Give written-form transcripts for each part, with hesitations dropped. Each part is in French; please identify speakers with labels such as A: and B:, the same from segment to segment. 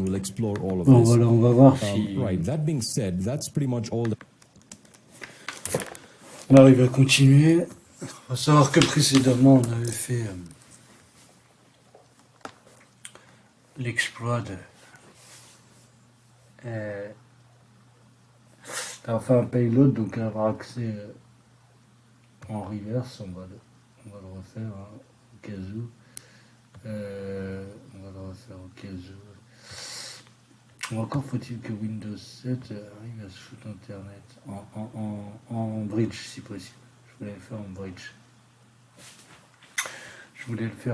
A: we'll explore all of
B: Bon,
A: this.
B: voilà, on va voir si...
A: Right, that being said, that's pretty much all.
B: On arrive à continuer. Il faut savoir que précédemment, on avait fait l'exploit de... enfin, un payload, donc avoir accès en reverse, on va le refaire hein, au cas où. On va le refaire au cas où. Encore faut-il que Windows 7 arrive à se foutre Internet en bridge si possible. Je voulais le faire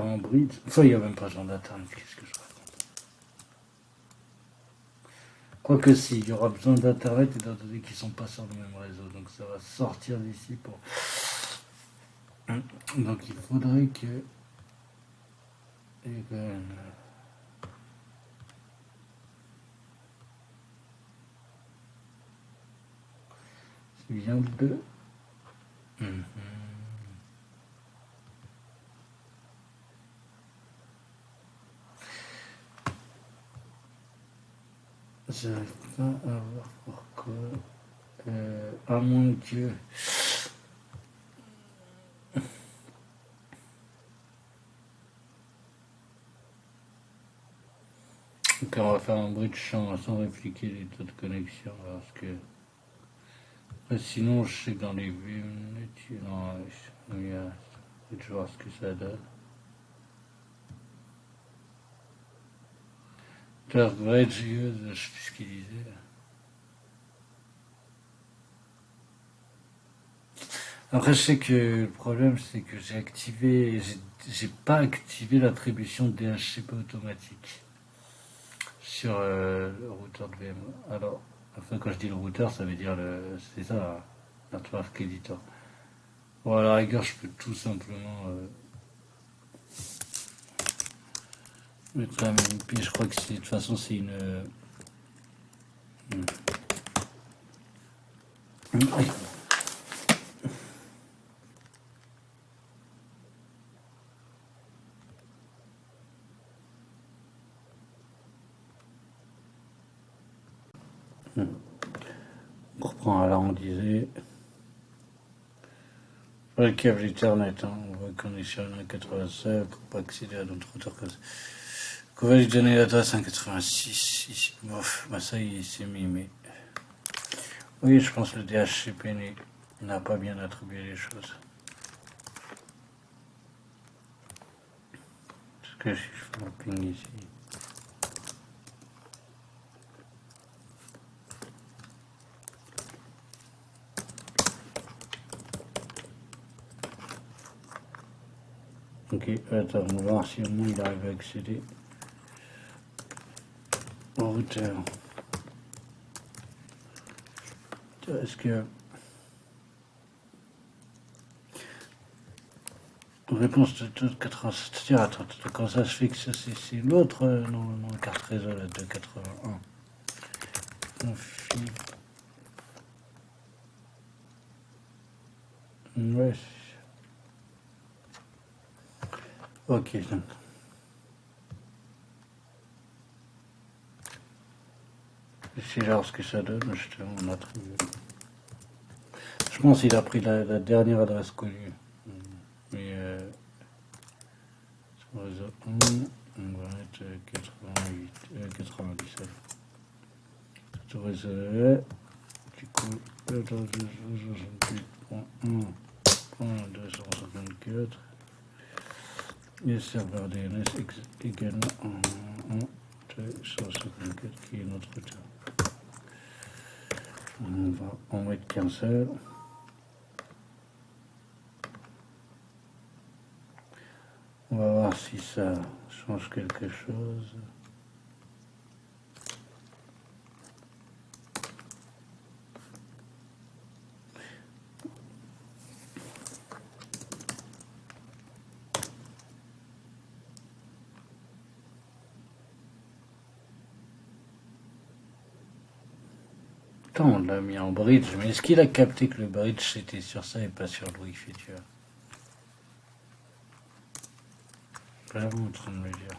B: en bridge. Enfin, il n'y a même pas besoin d'Internet. Qu'est-ce que je raconte? Quoique si, il y aura besoin d'Internet étant donné qu'ils ne sont pas sur le même réseau. Donc ça va sortir d'ici pour... Donc il faudrait que... Et ben... C'est bien de... J'arrive pas à voir pourquoi. À moins que... Donc on va faire un bridge sans répliquer les taux de connexion parce que... Sinon, je sais que dans les vues, il y a... Je vais voir ce que ça donne. Dark Bridge, je sais plus ce qu'il disait. Après, je sais que le problème, c'est que j'ai pas activé l'attribution de DHCP automatique sur le routeur de VM. Alors, enfin, quand je dis le routeur, ça veut dire c'est ça, Network Editor. Bon, à la rigueur, je peux tout simplement mettre la même IP. Je crois que de toute façon, c'est une. On reprend, alors on disait le câble Ethernet, hein, on voit qu'on est sur un 87 pour pas accéder à d'autres routeurs que ça. Qu'on va lui donner l'adresse 186 ici. Bof, bah ça il s'est mis, mais oui, je pense que le DHCP n'a pas bien attribué les choses. Parce que si je fais un ping ici. Ok, attends, on va voir si au moins il arrive à accéder au routeur. Est-ce que... Réponse de 287. Tiens, attends, quand ça se fait que c'est l'autre, non, carte réseau, la 281. Config. Ouais. Ok, donc. C'est genre ce que ça donne, je te on attribue. Je pense qu'il a pris la dernière adresse connue. Mais sur le réseau 1, on va mettre 97. Sur le réseau du coup, 68.1.254. Et le serveur DNS également en 1.254 qui est notre routeur. On va en mettre qu'un seul. On va voir si ça change quelque chose. Putain, on l'a mis en bridge, mais est-ce qu'il a capté que le bridge c'était sur ça et pas sur le Wi-Fi, tu vois? Vraiment en train de me dire.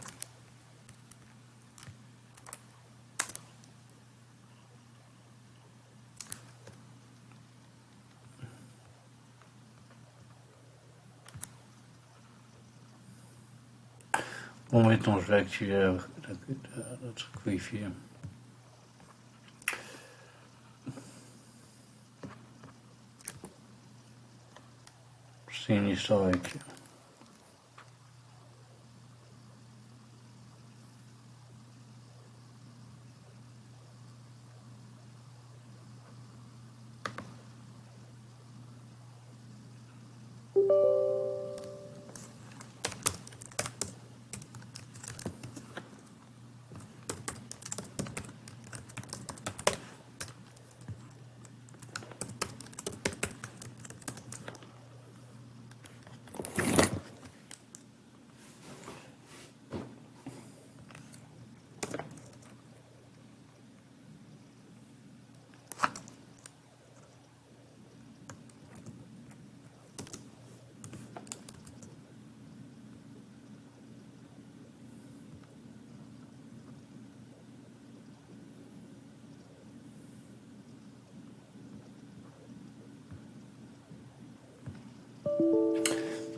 B: Bon, mettons, je vais activer le truc Wi-Fi. C'est une histoire avec...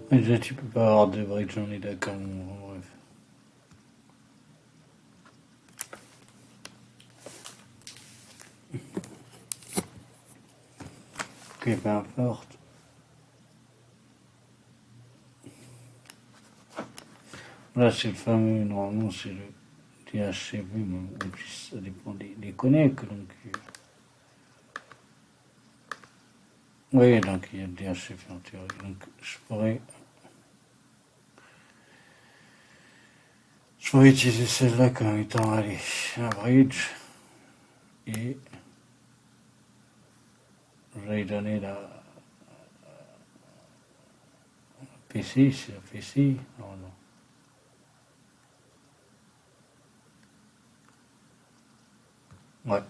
B: Mais déjà, tu peux pas avoir de bridge, on est d'accord. Bon, bref. Ok, peu importe. Là, c'est le fameux, normalement, c'est le DHCP, mais en plus, ça dépend des connects. Donc, oui, donc il y a le DHCP en théorie. Donc, je pourrais utiliser celle-là comme étant, allez, un bridge. Et je vais lui donner la PC, c'est la PC. Non, non. Ouais.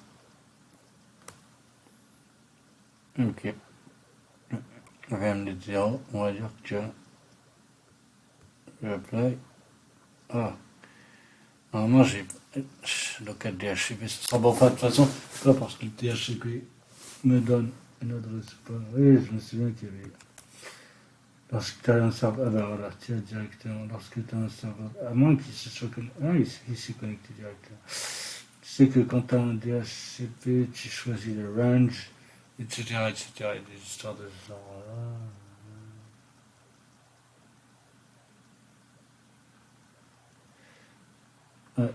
B: Ok. VMnet 0, on va dire que je apply. Ah. Normalement, j'ai local DHCP. Ce sera bon, enfin, de toute façon, pas parce que le DHCP me donne une adresse. Pas... Oui, je me souviens qu'il y avait. Lorsque tu as un serveur. Ah ben voilà, tu as directement. Lorsque tu as un serveur. À moins qu'il se soit connecté. Ah, il s'est connecté directement. Tu sais que quand tu as un DHCP, tu choisis le range, etc. etc. Il y a des histoires de ce genre-là. Ouais.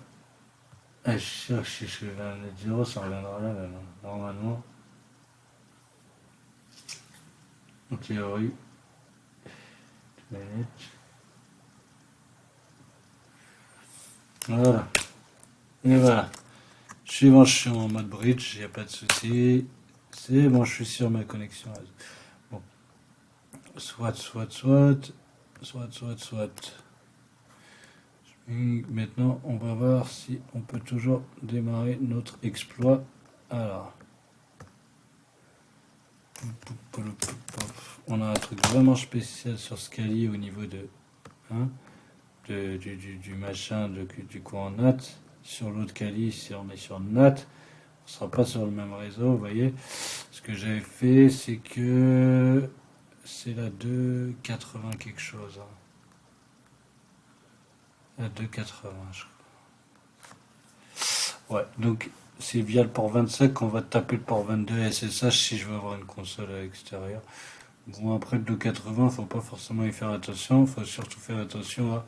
B: Ah, je suis sûr que si je fais un net 0, ça reviendra là, même, normalement. En théorie. Voilà. Et voilà. Suivant, je suis en mode bridge, il n'y a pas de souci. C'est bon, je suis sur ma connexion. Bon. Soit. Maintenant, on va voir si on peut toujours démarrer notre exploit. Alors. On a un truc vraiment spécial sur Scali au niveau de, hein, du machin du courant NAT. Sur l'autre Kali, si on est sur NAT, on ne sera pas sur le même réseau, vous voyez. Ce que j'avais fait, c'est que c'est la 280 quelque chose. Hein. La 280, je crois. Ouais, donc c'est via le port 25 qu'on va taper le port 22 SSH si je veux avoir une console à l'extérieur. Bon, après le 280, faut pas forcément y faire attention. Faut surtout faire attention à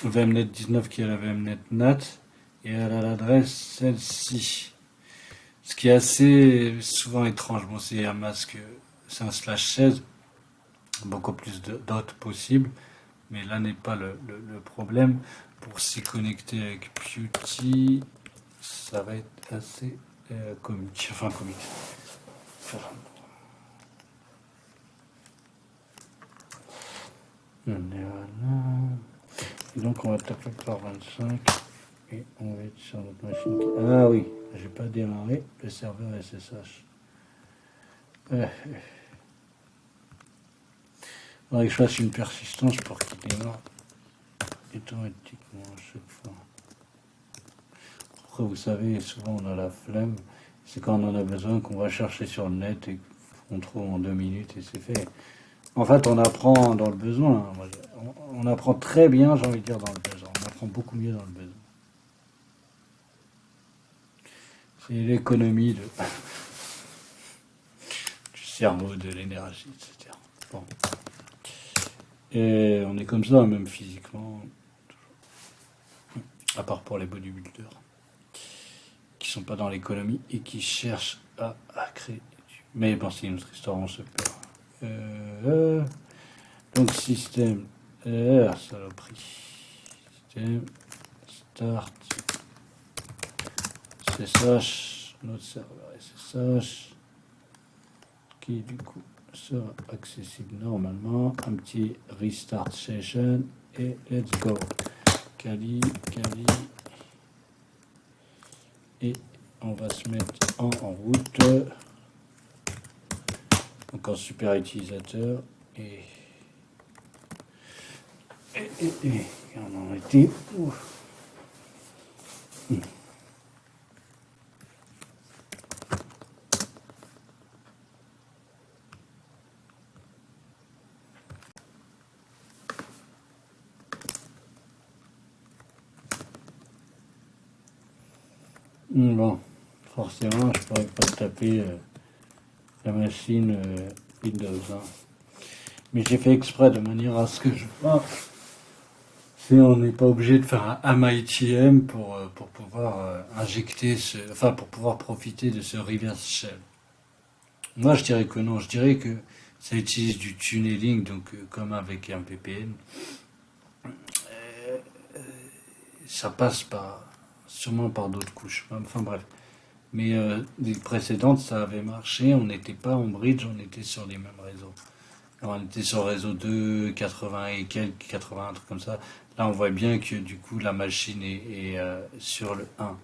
B: VMnet 19 qui est la VMnet NAT et à l'adresse celle-ci. Ce qui est assez souvent étrange. Bon, c'est un masque, c'est un /16, beaucoup plus de dots possible, mais là n'est pas le problème. Pour s'y connecter avec Pewty, ça va être assez comique. Enfin, comique. Et donc, on va taper par 25 et on va être sur notre machine. Ah oui, j'ai pas démarré le serveur SSH. Il faudrait que je fasse une persistance pour qu'il démarre automatiquement à chaque fois. Après, vous savez, souvent on a la flemme. C'est quand on en a besoin qu'on va chercher sur le net et qu'on trouve en 2 minutes et c'est fait. En fait, on apprend dans le besoin. On apprend très bien, j'ai envie de dire, dans le besoin. On comprend beaucoup mieux dans le besoin. C'est l'économie du cerveau, de l'énergie, etc. Bon. Et on est comme ça, même physiquement, à part pour les bodybuilders, qui sont pas dans l'économie et qui cherchent à créer. Mais bon, c'est une autre histoire, on se perd. Donc système, saloperie. Système, start, SSH, notre serveur SSH, qui du coup sera accessible normalement. Un petit restart session et let's go. Kali. Et on va se mettre en route. Donc en super utilisateur. Et on en était. Bon, forcément, je pourrais pas taper la machine Windows. Mais j'ai fait exprès de manière à ce que je vois. Si on n'est pas obligé de faire un MITM pour pouvoir injecter pour pouvoir profiter de ce reverse shell. Moi, je dirais que non. Je dirais que ça utilise du tunneling, donc comme avec un VPN. Ça passe sûrement par d'autres couches. Enfin bref. Mais les précédentes, ça avait marché. On n'était pas en bridge, on était sur les mêmes réseaux. Alors, on était sur le réseau 2, 80 et quelques, 80, un truc comme ça. Là, on voit bien que du coup, la machine est sur le 1.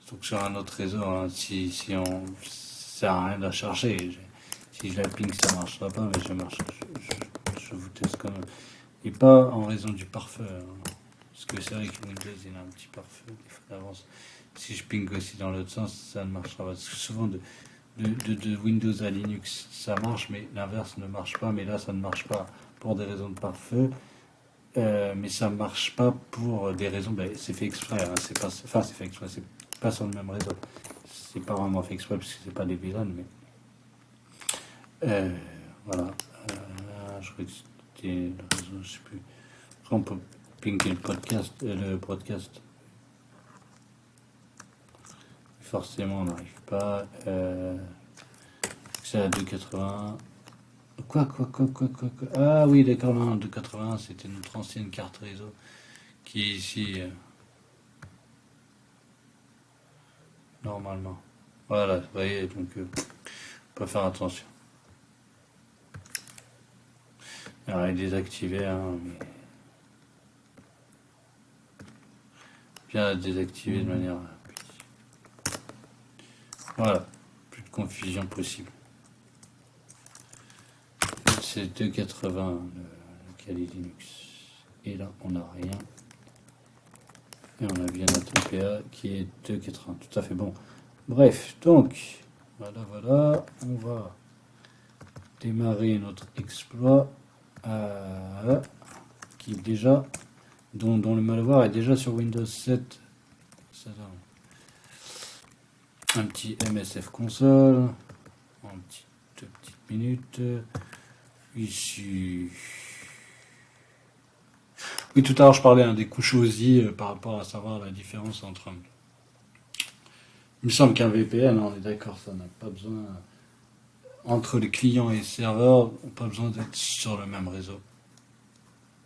B: Donc sur un autre réseau, hein, si on... ça sert à rien de la chercher. Si je la ping, ça ne marchera pas, mais je vous teste quand même. Et pas en raison du pare-feu. Hein. Parce que c'est vrai que Windows, il a un petit pare-feu d'avance. Si je ping aussi dans l'autre sens, ça ne marchera pas. Parce que souvent, de Windows à Linux, ça marche, mais l'inverse ne marche pas. Mais là, ça ne marche pas pour des raisons de pare-feu. Mais ça ne marche pas pour des raisons... c'est fait exprès. Hein, c'est fait exprès. C'est pas sur le même réseau. C'est pas vraiment fait exprès, parce que c'est pas des VLAN, mais... voilà. Je crois que c'était le réseau, je sais plus. Après, on peut pinker le broadcast. Forcément, on n'arrive pas. C'est à 2,80. Quoi. Ah oui, d'accord, non, 2,80, c'était notre ancienne carte réseau qui est ici. Normalement. Voilà, vous voyez, donc on peut faire attention. Alors, il est désactivé, hein, mais... bien à désactiver de manière... Voilà, plus de confusion possible. C'est 2,80 le Kali Linux. Et là, on n'a rien. Et on a bien notre PA qui est 2,80. Tout à fait bon. Bref, donc, voilà. On va démarrer notre exploit qui est déjà, dont le malware est déjà sur Windows 7. Un petit MSF console. En deux petites minutes. Ici. Oui, tout à l'heure, je parlais des couches OSI par rapport à savoir la différence entre... Il me semble qu'un VPN, on est d'accord, ça n'a pas besoin... Entre les clients et les serveurs, on n'a pas besoin d'être sur le même réseau.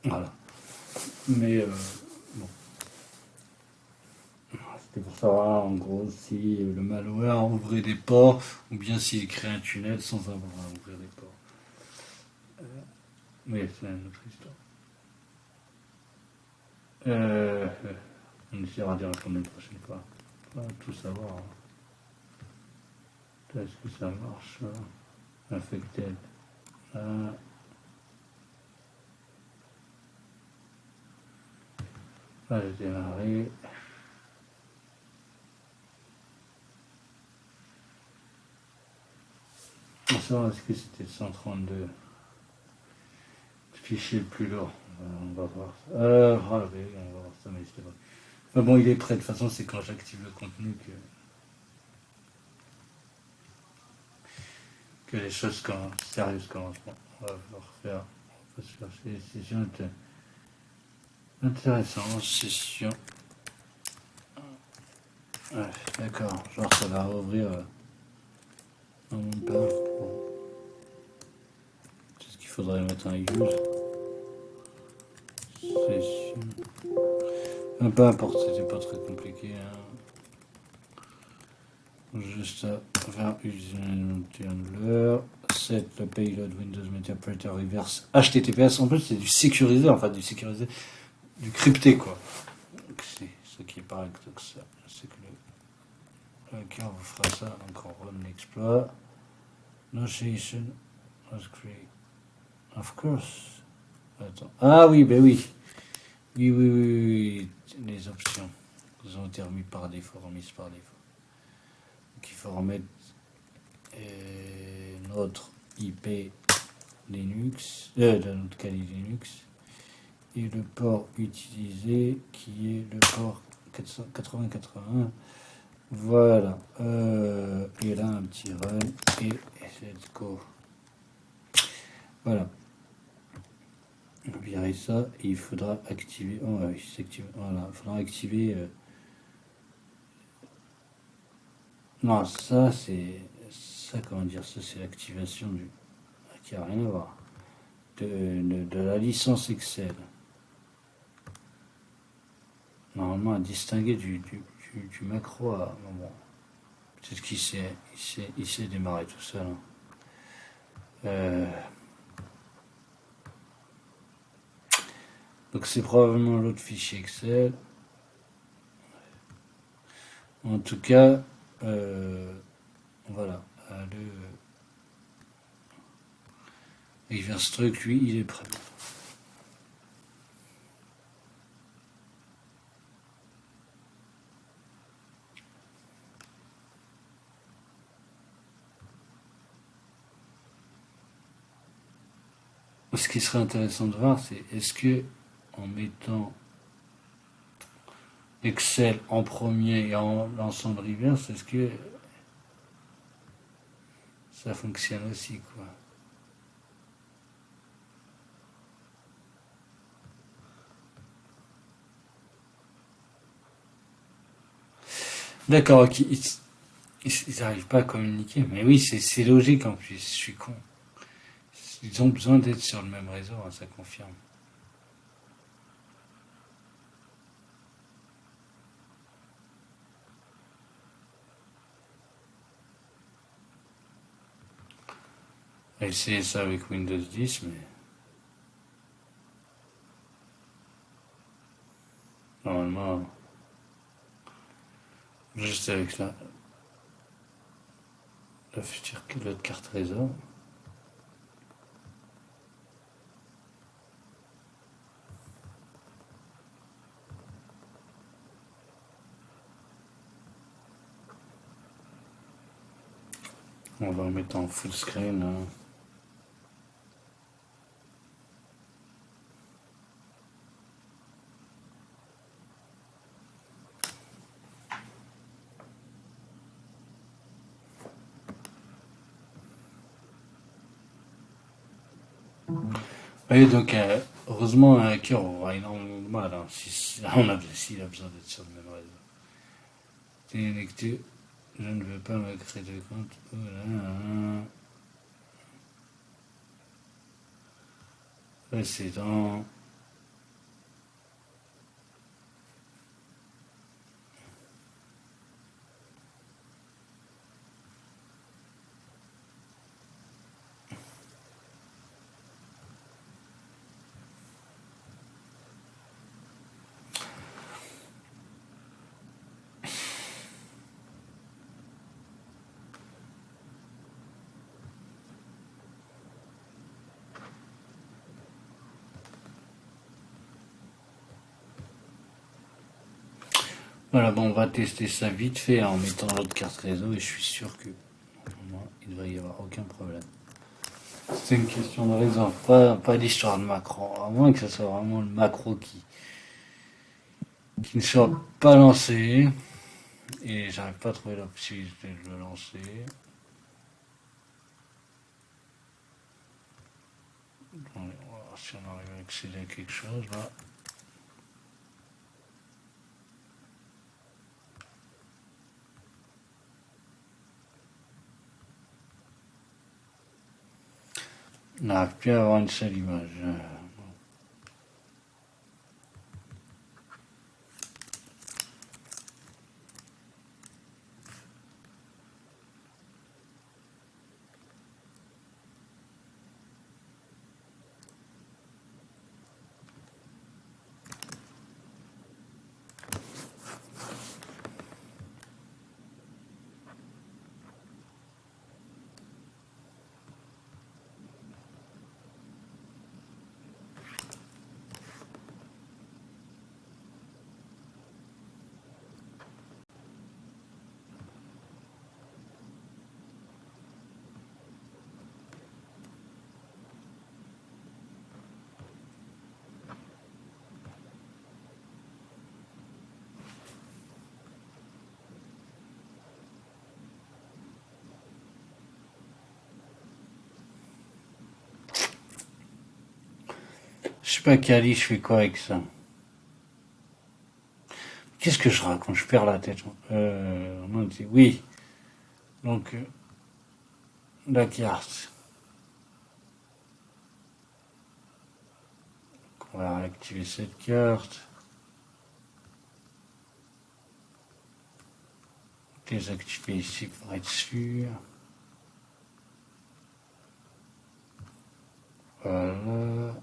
B: Voilà. Mais, bon. C'était pour savoir, en gros, si le malware ouvrait des ports, ou bien s'il crée un tunnel sans avoir à ouvrir des ports. Oui, c'est une autre histoire. On essaiera d'y répondre une prochaine fois. On va tout savoir. Est-ce que ça marche? Infected. Là. Là, j'ai démarré. On saura est-ce que c'était 132 fichier le plus lourd. On va voir. Ah oui, on va voir ça, mais c'est vrai. Enfin bon, il est prêt. De toute façon, c'est quand j'active le contenu que les choses sérieuses commencent. Bon, on va refaire. On va se faire ces sessions intéressantes. Session. Ouais, d'accord. Genre, ça va rouvrir dans mon page. Bon. C'est ce qu'il faudrait mettre un use. Session. Peu importe, c'était pas très compliqué. Hein. Juste à faire handler, set le payload Windows Media Player reverse HTTPS. En plus, c'est du sécurisé, en fait, du sécurisé, du crypté, quoi. C'est ce qui est paradoxal. C'est que ok, on vous fera ça. Donc, on run l'exploit. Notation was created. Of course. Attends. Ah oui, ben oui. Oui. Les options. Elles ont été remises par défaut. Donc il faut remettre notre IP Linux, de notre Kali Linux, et le port utilisé qui est le port 8081. Voilà. Et là, un petit run. Et let's go. Voilà. Virer ça et il faudra activer. Oh oui, c'est activé. Voilà, il faudra activer. Non, ça c'est. Ça, comment dire, ça c'est l'activation du. Qui n'a rien à voir. De la licence Excel. Normalement à distinguer du macro à. Bon, peut-être qu'il sait démarrer tout seul. Hein. Donc c'est probablement l'autre fichier Excel. En tout cas, voilà. Le reverse truc, lui, il est prêt. Ce qui serait intéressant de voir, c'est est-ce que en mettant Excel en premier et en lançant le reverse, est-ce que ça fonctionne aussi, quoi. D'accord, ok. Ils n'arrivent pas à communiquer. Mais oui, c'est logique en plus, je suis con. Ils ont besoin d'être sur le même réseau, hein, ça confirme. Essayez ça avec Windows 10, mais normalement, juste avec la future l'autre carte réseau. On va en mettre en full screen. Hein. Oui, donc heureusement un hacker aura énormément de mal. Hein, s'il a besoin d'être sur le même réseau. Connecté, je ne veux pas me créer de compte. Oh là, précédent. Voilà, bon, on va tester ça vite fait en mettant l'autre carte réseau et je suis sûr que pour moi, il ne devrait y avoir aucun problème. C'est une question de raison, pas d'histoire de Macron. À moins que ce soit vraiment le Macron qui ne soit pas lancé. Et j'arrive pas à trouver la possibilité de le lancer. On va voir si on arrive à accéder à quelque chose là. On n'arrive plus à avoir une seule image. Je sais pas Kali, je fais quoi avec ça? Qu'est-ce que je raconte? Je perds la tête. On dit oui. Donc, la carte. On va activer cette carte. Désactiver ici pour être sûr. Voilà.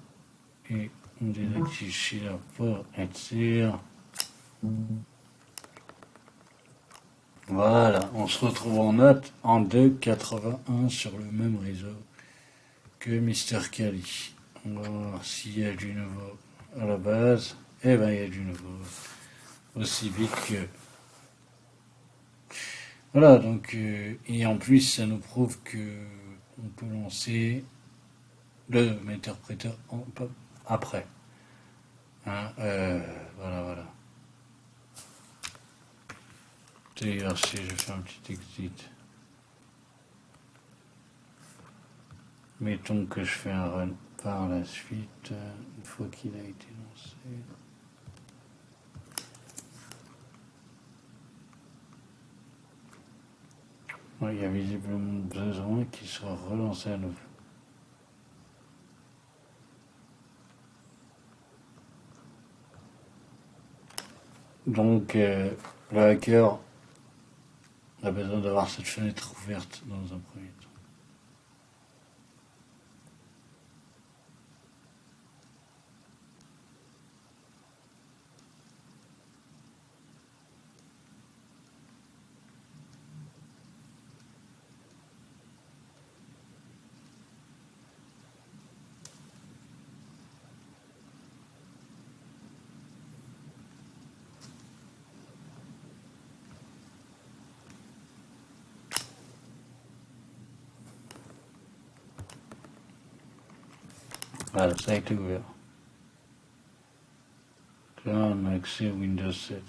B: Et on désactive ici là pour être sûr. Voilà, on se retrouve en note en 2,81 sur le même réseau que Mister Kali. On va voir s'il y a du nouveau à la base. Eh ben, il y a du nouveau. Aussi vite que. Voilà, donc, et en plus, ça nous prouve que on peut lancer le interpréteur après. Hein, voilà, voilà. D'ailleurs, si je fais un petit exit, mettons que je fais un run par la suite, une fois qu'il a été lancé. Ouais, il y a visiblement besoin qu'il soit relancé à nouveau. Donc, le hacker a besoin d'avoir cette fenêtre ouverte dans un premier temps. Voilà, ça a été ouvert. Là, on a accès à Windows 7.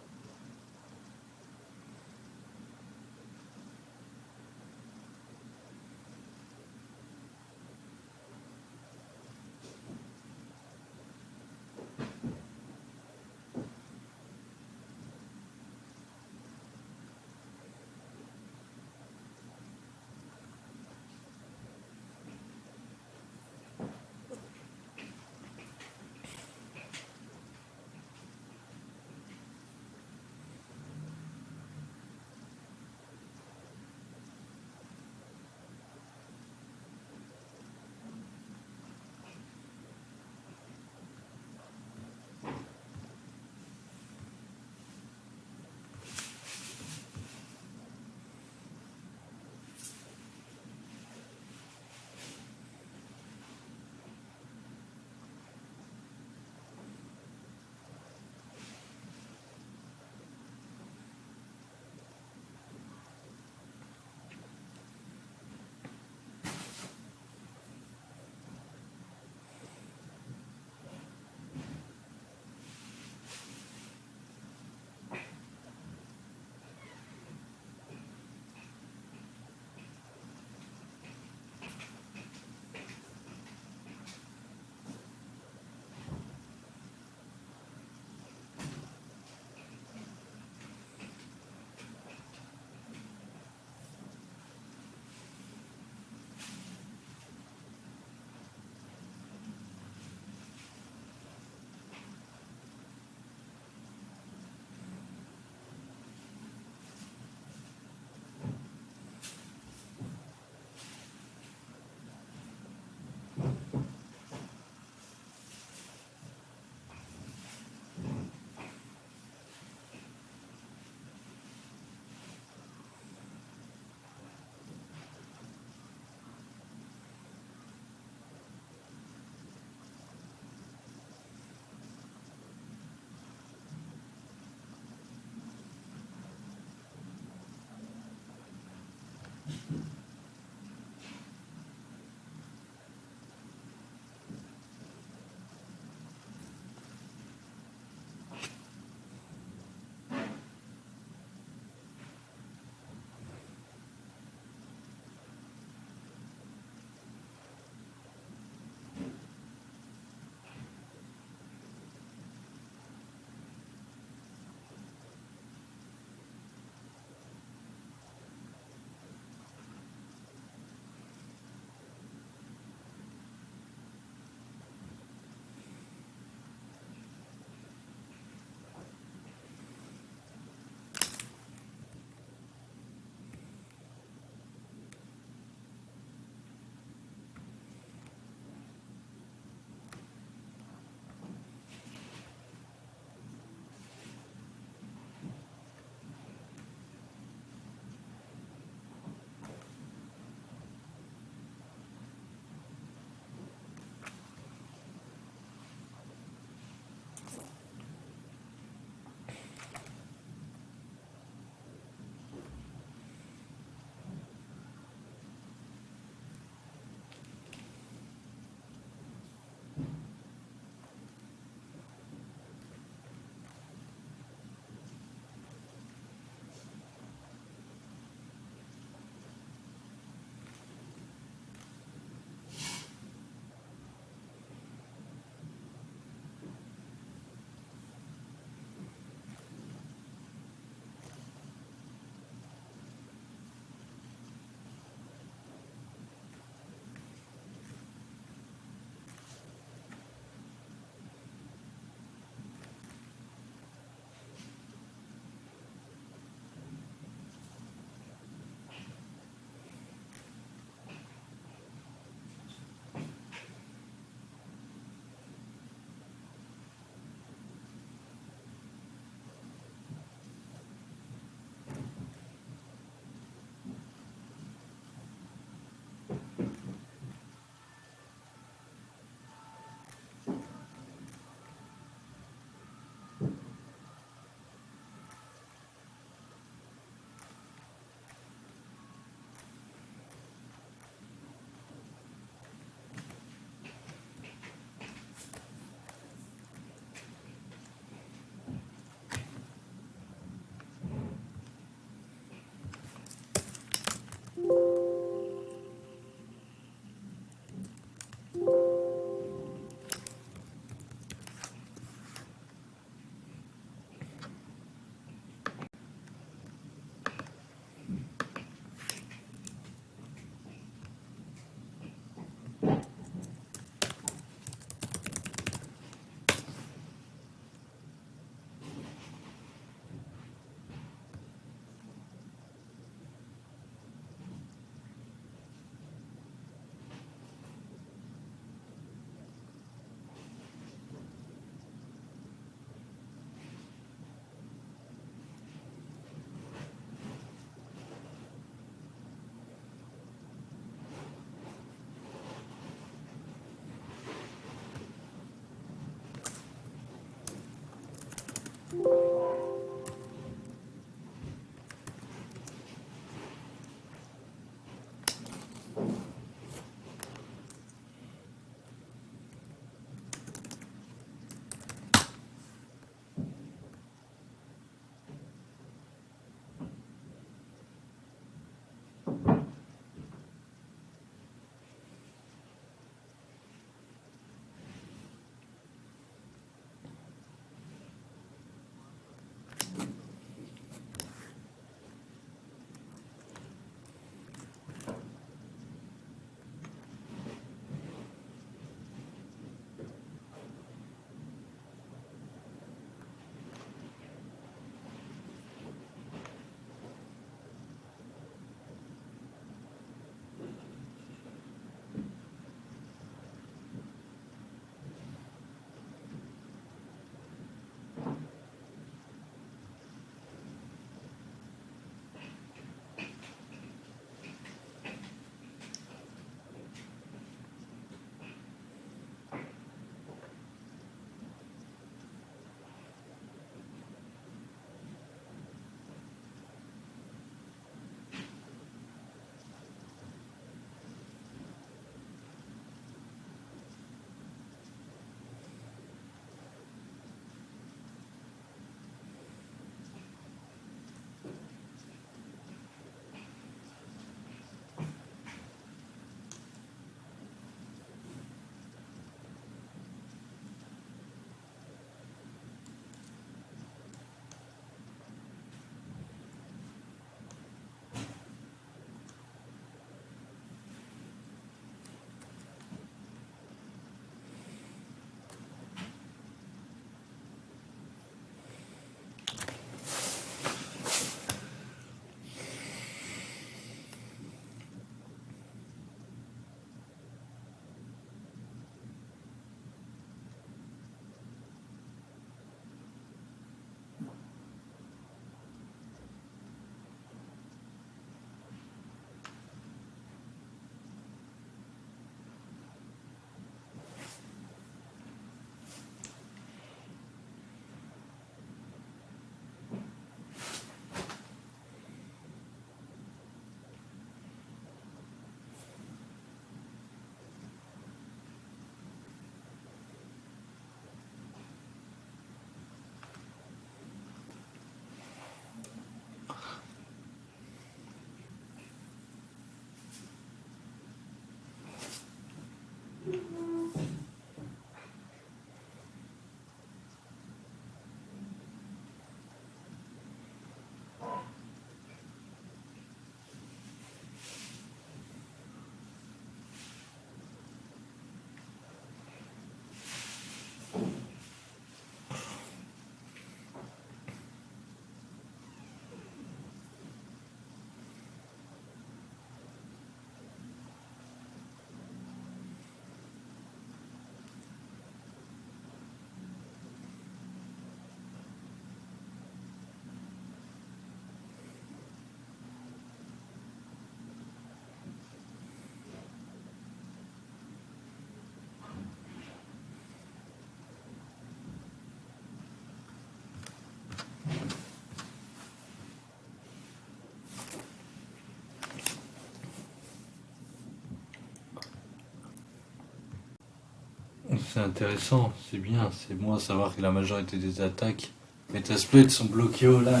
B: C'est intéressant, c'est bien, c'est bon à savoir que la majorité des attaques Metasploit sont bloquées au LAN.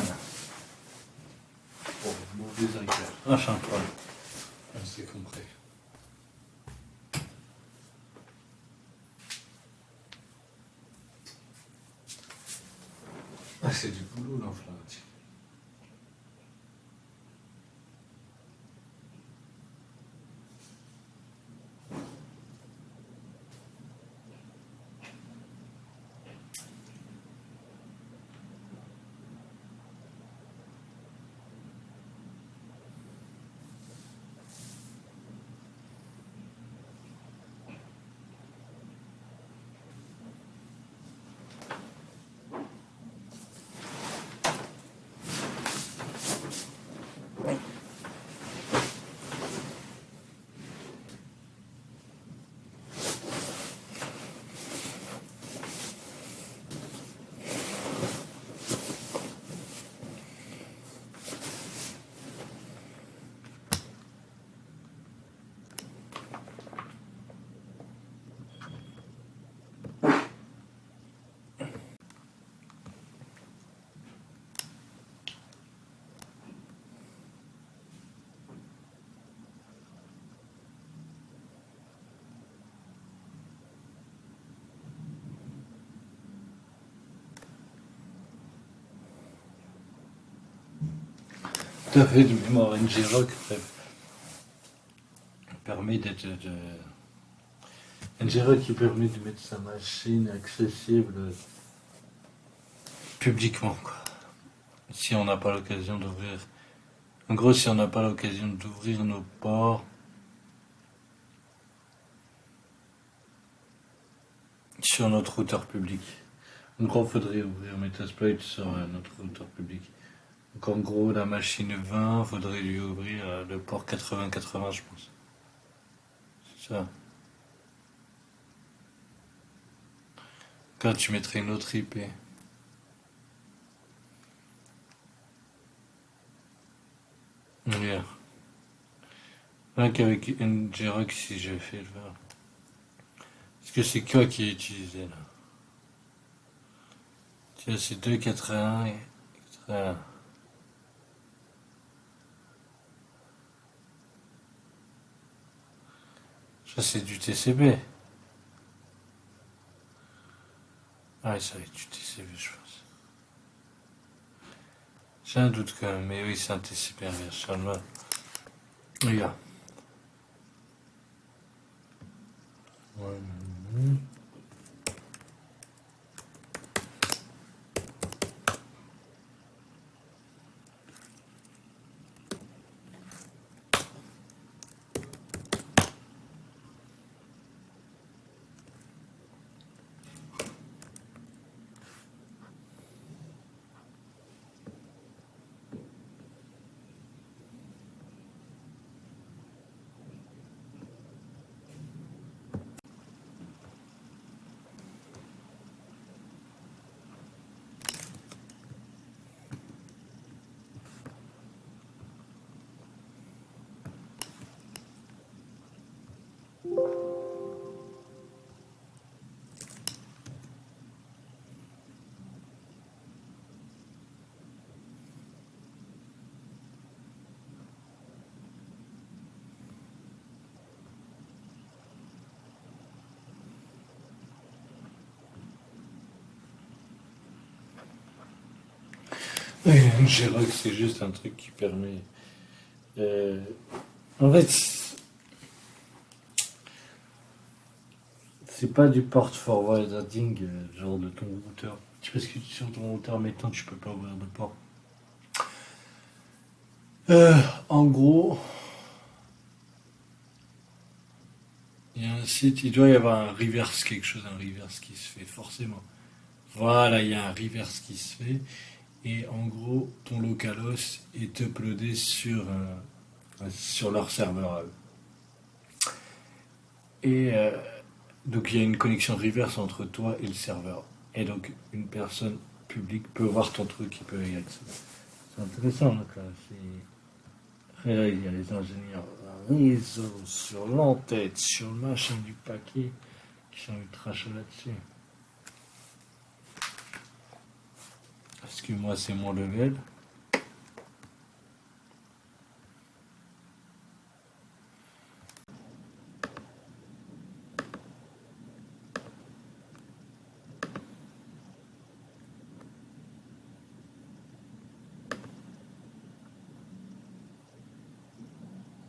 B: Bon, mauvais hacker. Ah, c'est incroyable. C'est compris. Ah, c'est du boulot l'informatique. tout à fait de mémoire. Ngrok permet Ngrok qui permet de mettre sa machine accessible publiquement, quoi. Si on n'a pas l'occasion d'ouvrir. En gros, si on n'a pas l'occasion d'ouvrir nos ports sur notre routeur public. En gros, il faudrait ouvrir Metasploit sur notre routeur public. Donc en gros, la machine 20, il faudrait lui ouvrir le port 80-80, je pense. C'est ça. Quand tu mettrais une autre IP. Regarde. Là qu'avec Ngrok, si je fais le voir. Est-ce que c'est quoi qui est utilisé là? Tiens, c'est 2,81 et 81. Ça, c'est du TCP. Ah, ouais, ça va être du TCP, je pense. J'ai un doute quand même, mais oui, c'est un TCP inverse. Regarde. Ouais. Ngrok, c'est juste un truc qui permet. En fait, c'est pas du port forwarding, genre de ton routeur. Parce que sur ton routeur, maintenant, tu peux pas ouvrir de port. En gros, il y a un site, il doit y avoir un reverse, quelque chose, un reverse qui se fait forcément. Voilà, il y a un reverse qui se fait. Et en gros, ton localhost est uploadé sur leur serveur à eux. Et donc il y a une connexion reverse entre toi et le serveur. Et donc une personne publique peut voir ton truc, il peut y accéder. C'est intéressant, donc là. Et là, il y a les ingénieurs réseau sur l'entête, sur le machin du paquet, qui sont ultra chauds là-dessus. Parce que moi, c'est mon level.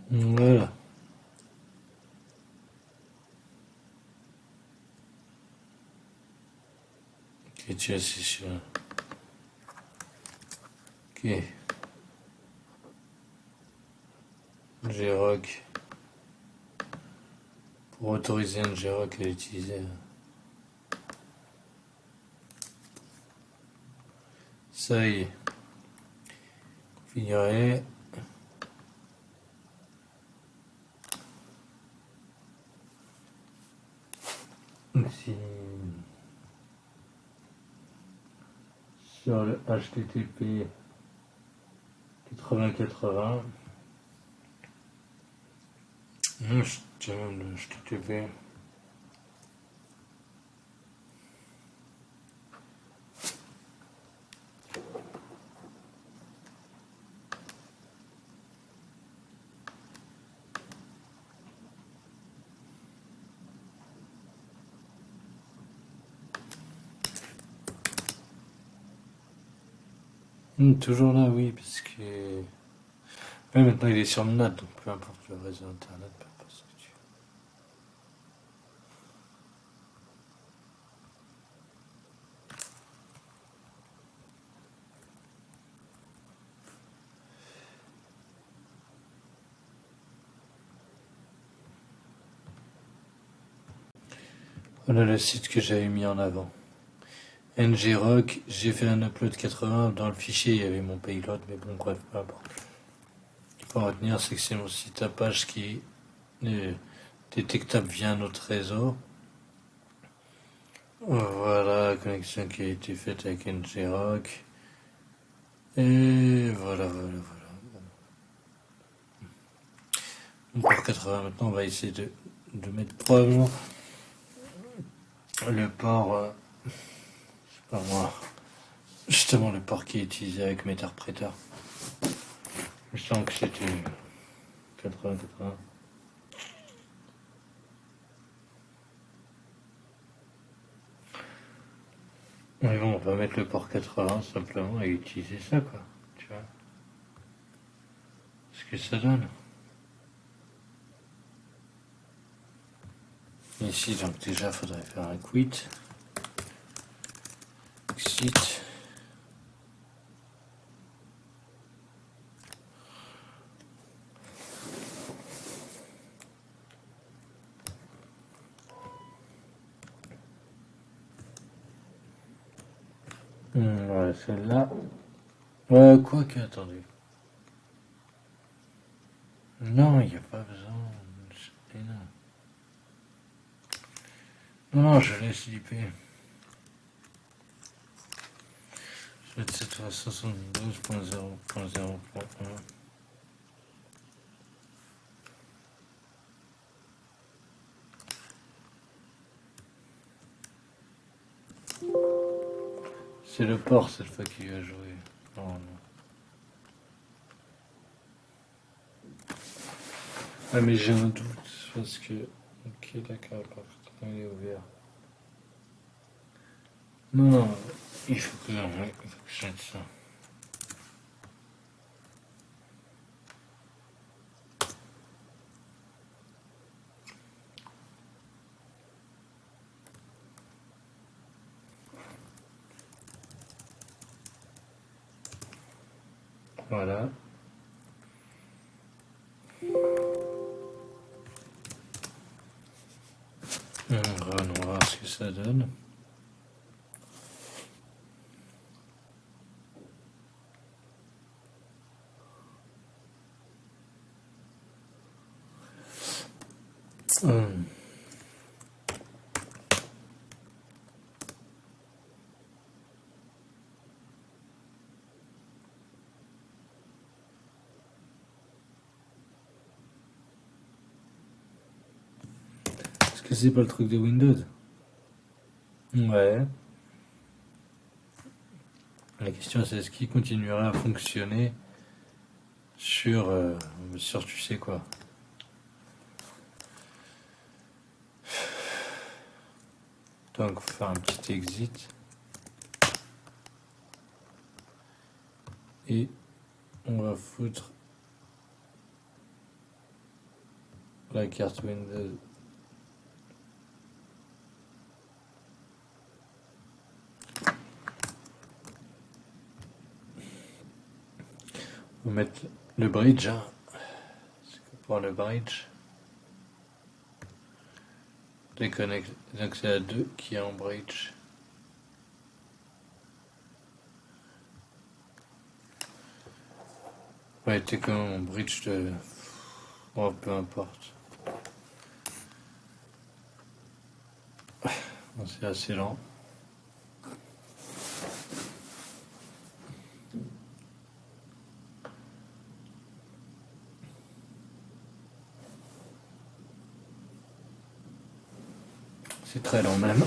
B: Voilà. Ok, tu es assis sur. Ok. Ngrok. Pour autoriser Ngrok à l'utiliser. Ça y est. Configurer. Si sur le HTTP 8080, je tiens même le HTTP. Toujours là, oui, parce que Ouais, maintenant il est sur le NAT, donc peu importe le réseau internet, peu importe ce que tu veux. Voilà le site que j'avais mis en avant. NGRock, j'ai fait un upload 80, dans le fichier il y avait mon payload, mais bon bref, peu importe. Ce qu'il faut retenir, c'est que c'est mon site à page qui est détectable via un autre réseau. Voilà la connexion qui a été faite avec NGRock. Et voilà. Donc pour 80 maintenant, on va essayer de mettre probablement le port, je sais pas moi, justement le port qui est utilisé avec Meterpreter. Je sens que c'était 80. Mais bon, on va mettre le port 80 simplement et utiliser ça, quoi. Tu vois ce que ça donne. Ici, donc déjà, il faudrait faire un quit. Exit. Voilà, celle-là. Quoi que, attendez. Non, il n'y a pas besoin. Et non, je laisse l'IP. Je vais être 772.0.0.1. C'est le port cette fois qui va jouer. Non. Ah mais j'ai un doute parce que... Ok d'accord, il est ouvert. Non, il faut que je mette ça. Voilà. On va voir ce que ça donne. Est-ce que c'est pas le truc de Windows? Ouais. La question c'est est-ce qu'il continuera à fonctionner sur tu sais quoi. Donc faut faire un petit exit. Et on va foutre la carte Windows. On va mettre le bridge. Hein. Pour le bridge. Déconnecte. Donc c'est la 2 qui est en bridge. Ouais, t'es comme en bridge de... Oh, peu importe. C'est assez lent. C'est très lent même.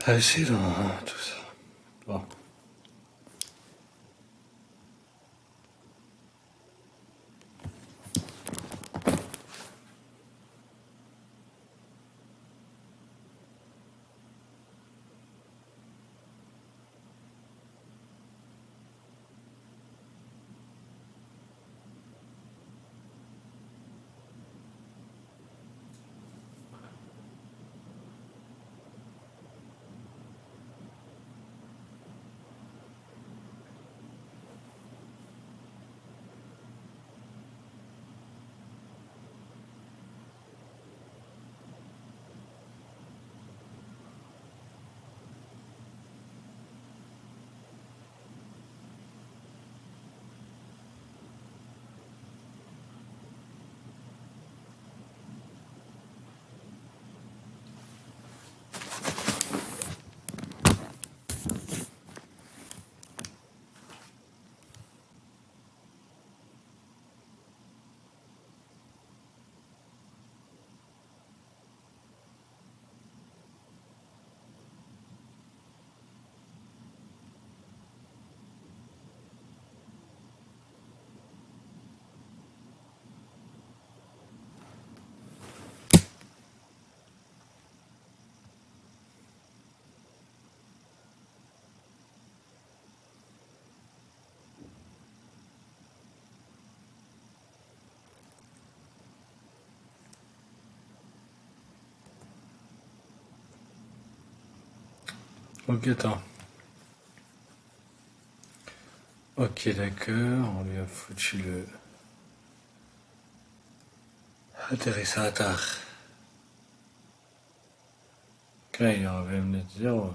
B: Accident, tout ça. Bon. Ok, attends. Ok, d'accord, on lui a foutu le atterrissateur. Là, il aurait même net 0.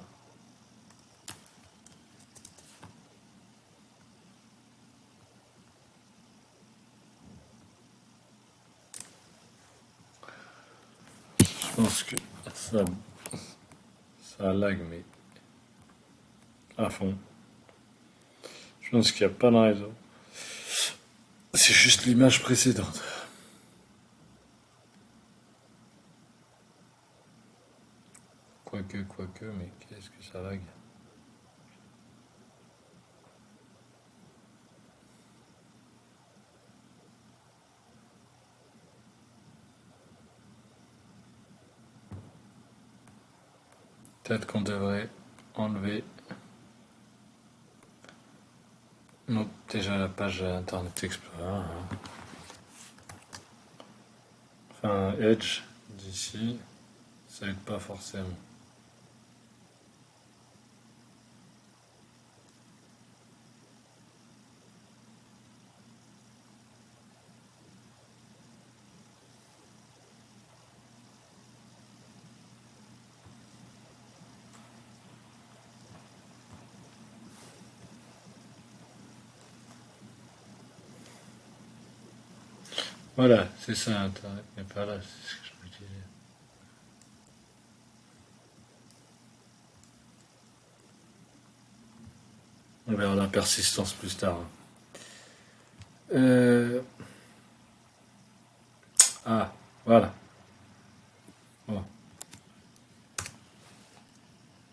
B: Je pense que ça lag, mais à fond. Je pense qu'il n'y a pas de raison. C'est juste l'image précédente. Quoique, mais qu'est-ce que ça lag? Peut-être qu'on devrait enlever déjà la page Internet Explorer. Hein. Enfin, Edge d'ici, ça aide pas forcément. Voilà, c'est ça Internet, mais pas là, c'est ce que je me disais. On verra la persistance plus tard. Ah, voilà. Bon.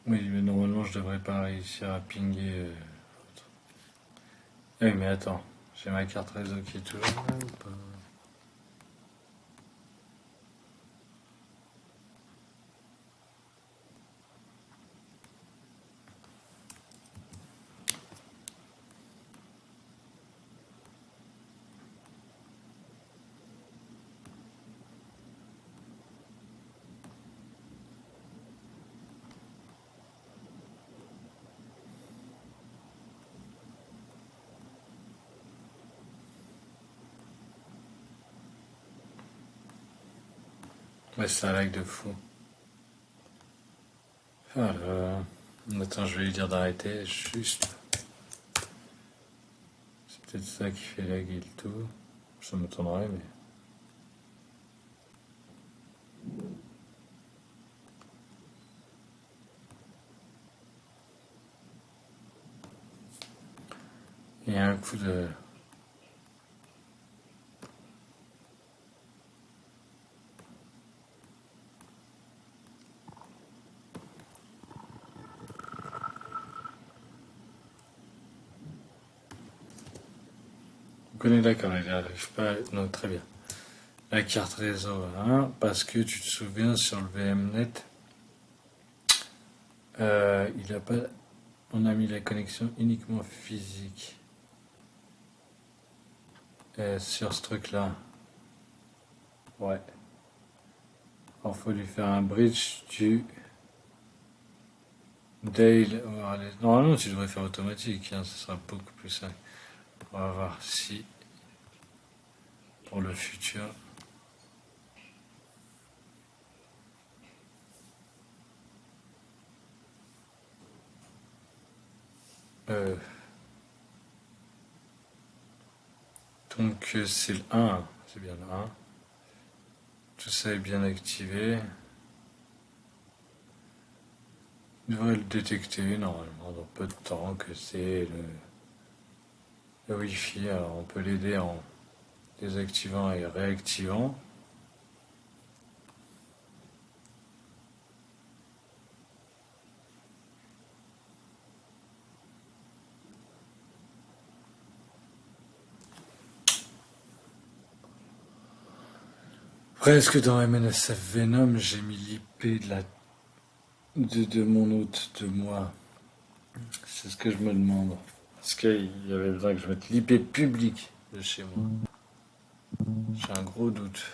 B: Oui, mais normalement je devrais pas réussir à pinguer. Oui, mais attends, j'ai ma carte réseau qui est toujours là ou pas? Ouais, c'est un lag de fou. Alors, attends, je vais lui dire d'arrêter, juste. C'est peut-être ça qui fait laguer le tout. Ça m'étonnerait, mais. Il y a un coup de. On est d'accord, il n'arrive pas. Non, très bien. La carte réseau 1, parce que tu te souviens sur le VMnet, il a pas. On a mis la connexion uniquement physique sur ce truc-là. Ouais. Alors faut lui faire un bridge du Dale Wireless. Normalement, tu devrais faire automatique, hein, ce sera beaucoup plus simple. On va voir si pour le futur. Euh, donc c'est le 1, c'est bien le 1. Tout ça est bien activé. Il devrait le détecter normalement dans peu de temps que c'est le Wi-Fi. Alors on peut l'aider en désactivant et réactivant. Presque dans MNSF Venom, j'ai mis l'IP de mon hôte, de moi. C'est ce que je me demande. Est-ce qu'il y avait besoin que je mette l'IP public de chez moi? J'ai un gros doute.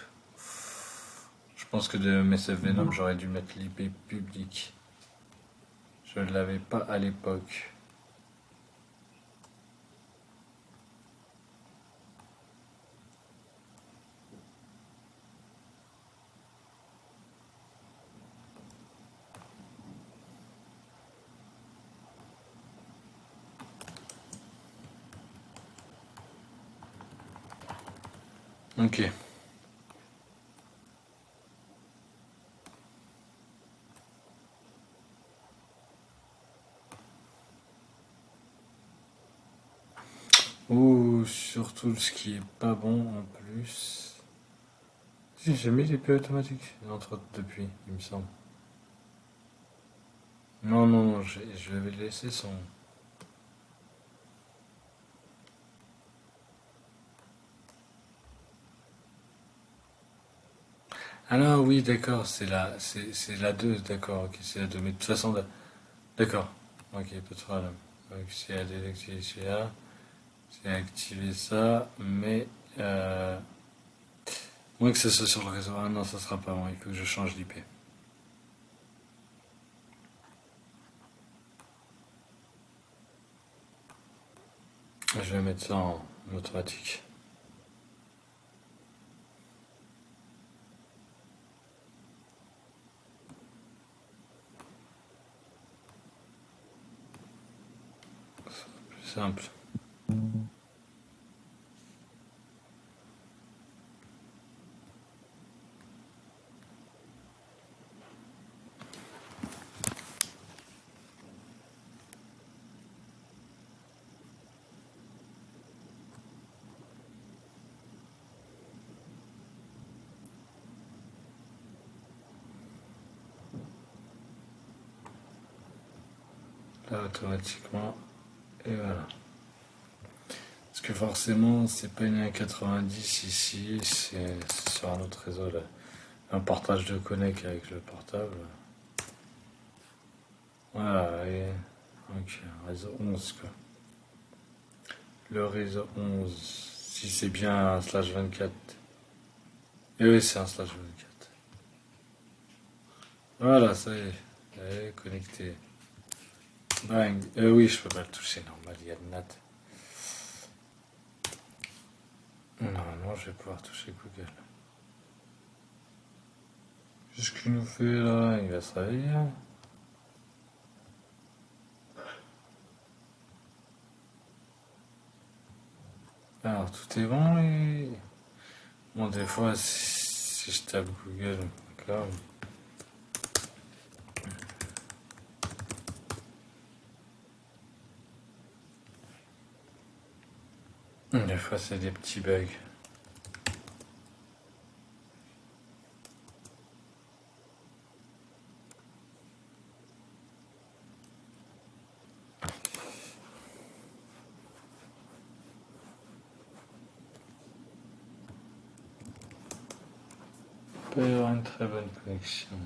B: Je pense que de MSF Venom, j'aurais dû mettre l'IP public. Je ne l'avais pas à l'époque. Ok. Ouh, surtout ce qui est pas bon en plus. Si, j'ai mis l'IP automatique depuis, il me semble. Non, non, non, je vais laisser son. Ah non, oui, d'accord, c'est la 2, d'accord, ok, c'est la 2. Mais de toute façon, d'accord, ok, pas de problème. Donc c'est à désactiver celui-là, c'est activer ça, mais moins que ce soit sur le réseau. Ah non, ça sera pas bon, il faut que je change d'IP. Je vais mettre ça en automatique. Plus simple. Là, automatiquement, et voilà. Parce que forcément, c'est pas une 1,90 ici, c'est sur un autre réseau là. Un partage de connect avec le portable. Voilà, et ok, réseau 11 quoi. Le réseau 11, si c'est bien un slash 24. Et oui, c'est un slash 24. Voilà, ça y est, elle est connecté. Bang. Oui, je peux pas le toucher, normal, il y a de NAT. Normalement, je vais pouvoir toucher Google. Qu'est-ce qu'il nous fait là? Il va se réveiller. Alors, tout est bon et. Bon, des fois, si je tape Google, d'accord. Des fois, c'est des petits bugs. peut y avoir une très bonne connexion.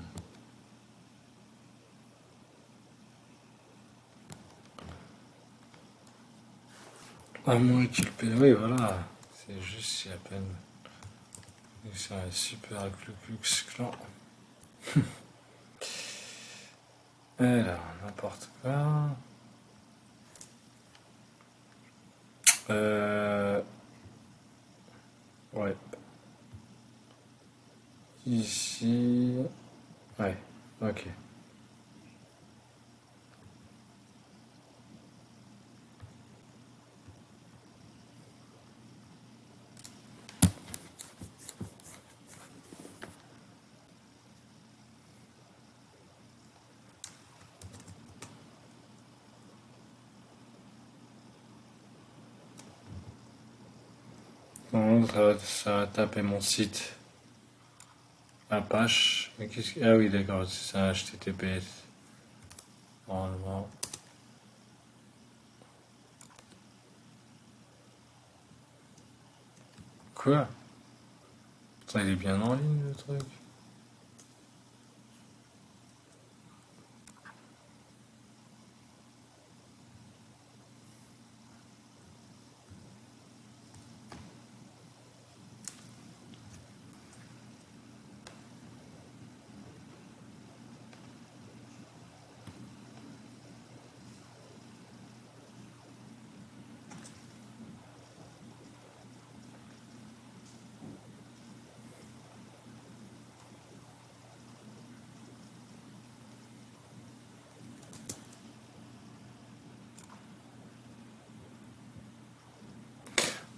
B: À moins qu'il paye. Oui, voilà. C'est juste si à peine. C'est un super avec le Klux Klan. Alors, n'importe quoi. Ouais. Ici. Ouais. Ok. Non, ça va taper mon site. Apache. Mais qu'est-ce que... Ah oui, d'accord, c'est un HTTPS. Normalement. Quoi? Putain, il est bien en ligne le truc.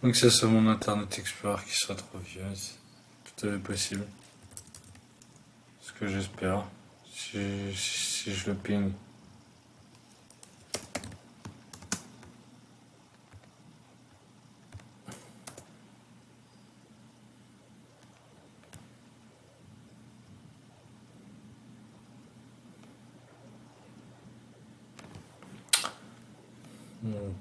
B: Donc c'est sur mon Internet Explorer qui sera trop vieux. C'est tout à fait possible. Ce que j'espère. Si je le ping. Hmm.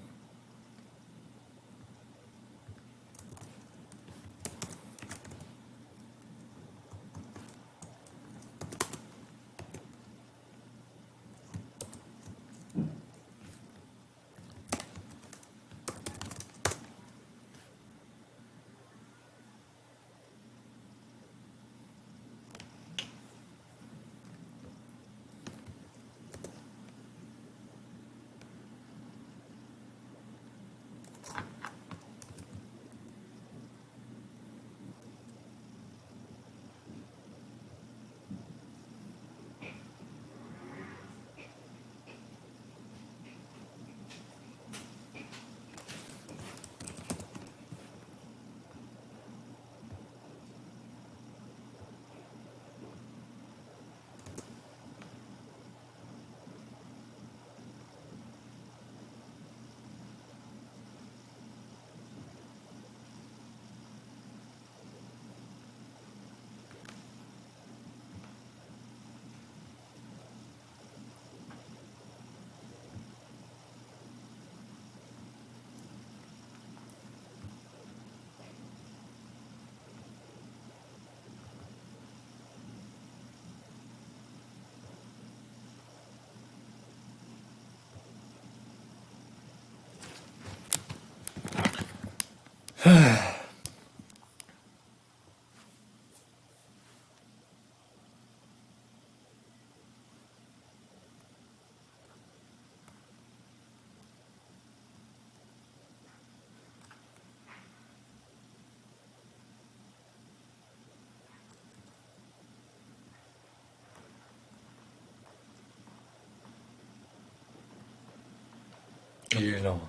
B: Il est lent.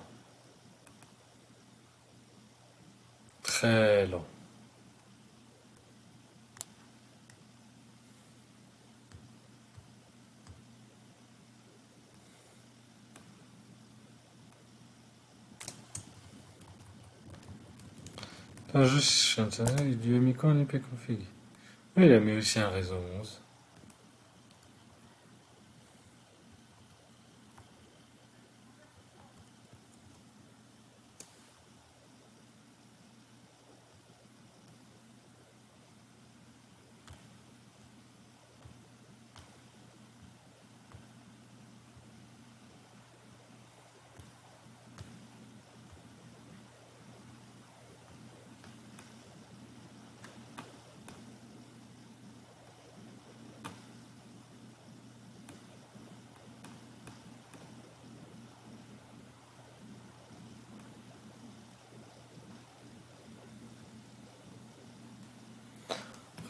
B: Très lent. Attends, juste sur Internet, il lui a mis quoi en IP config? Oui, il a mis aussi un réseau 11.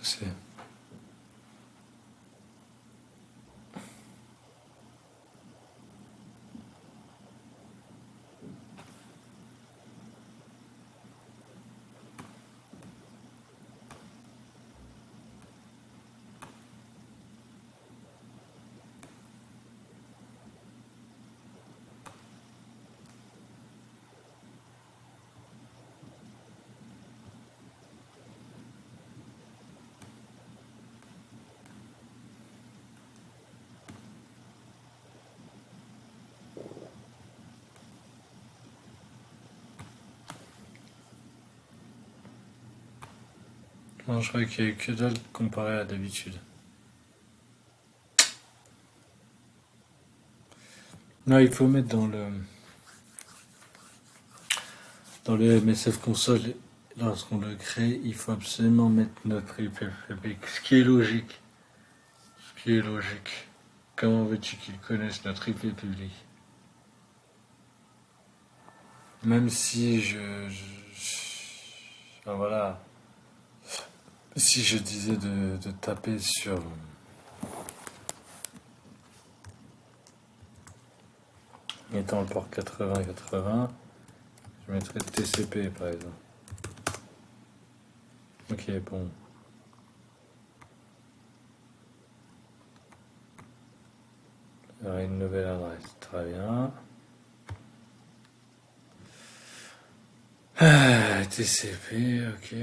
B: C'est... Non, je crois qu'il n'y a eu que dalle comparé à d'habitude. Non, il faut mettre dans le MSF console, lorsqu'on le crée, il faut absolument mettre notre IP public, ce qui est logique. Ce qui est logique. Comment veux-tu qu'ils connaissent notre IP public? Même si enfin, voilà. Si je disais de taper sur... étant le port 80-80, je mettrais TCP par exemple. Ok, bon. Il y aura une nouvelle adresse, très bien. TCP, ok.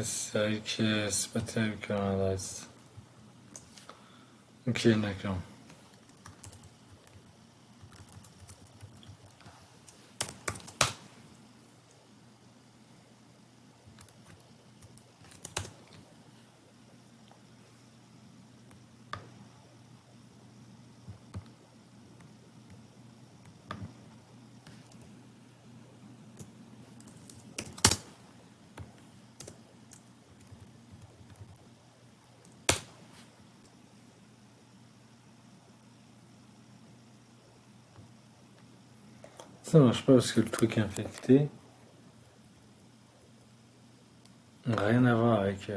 B: C'est vrai que c'est pas terrible comme adresse. Ok, d'accord. Ça marche pas parce que le truc infecté, rien à voir avec...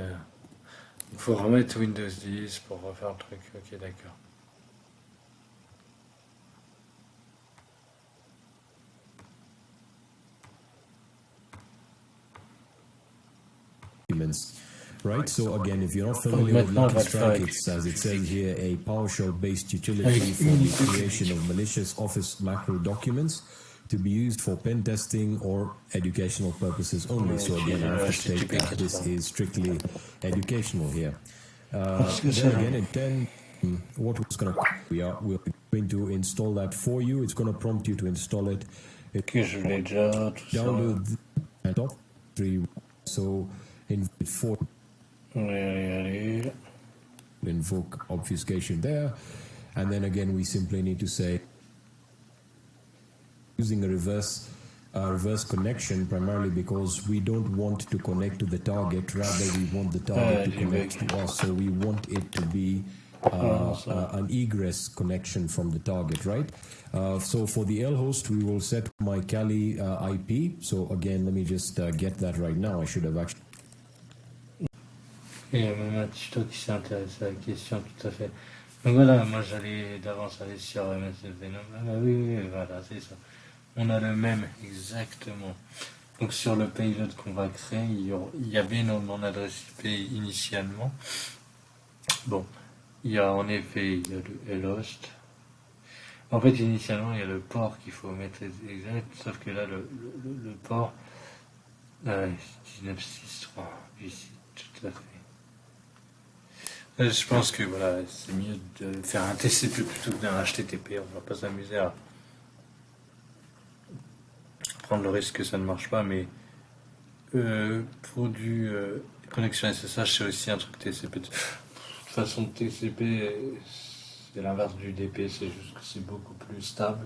B: Il faut remettre Windows 10 pour refaire le truc. Ok, d'accord.
A: Right, so again, if you're not familiar with Lucky Strike, it's, as it says here, a PowerShell-based utility for the creation of malicious Office macro documents to be used for pen testing or educational purposes only. So again, I have to state that this is strictly educational here. Then again, in 10, what was going to we're going to install that for you. It's going to prompt you to install it.
B: Que je l'ai déjà, tout ça.
A: Download the top 3. So in 4.
B: Allez.
A: Invoke obfuscation there, and then again we simply need to say using a reverse connection, primarily because we don't want to connect to the target, rather we want the target to connect to us, so we want it to be an egress connection from the target, right? So for the L host, we will set my Kali IP. So again, let me just get that right now. I should have actually.
B: Il y a même un tuto qui s'est intéressé à la question, tout à fait. Donc voilà, moi j'allais d'avance aller sur MSF Venom. Ah bah oui, voilà, c'est ça. On a le même, exactement. Donc sur le payload qu'on va créer, il y avait mon adresse IP initialement. Bon, il y a en effet il y a le lhost. En fait, initialement, il y a le port qu'il faut mettre exact, sauf que là, le port, 1963, ici, tout à fait. Je pense que voilà, c'est mieux de faire un TCP plutôt que d'un HTTP. On va pas s'amuser à prendre le risque que ça ne marche pas, mais pour du connexion SSH, c'est aussi un truc TCP. De toute façon, TCP, c'est l'inverse du DP, c'est juste que c'est beaucoup plus stable.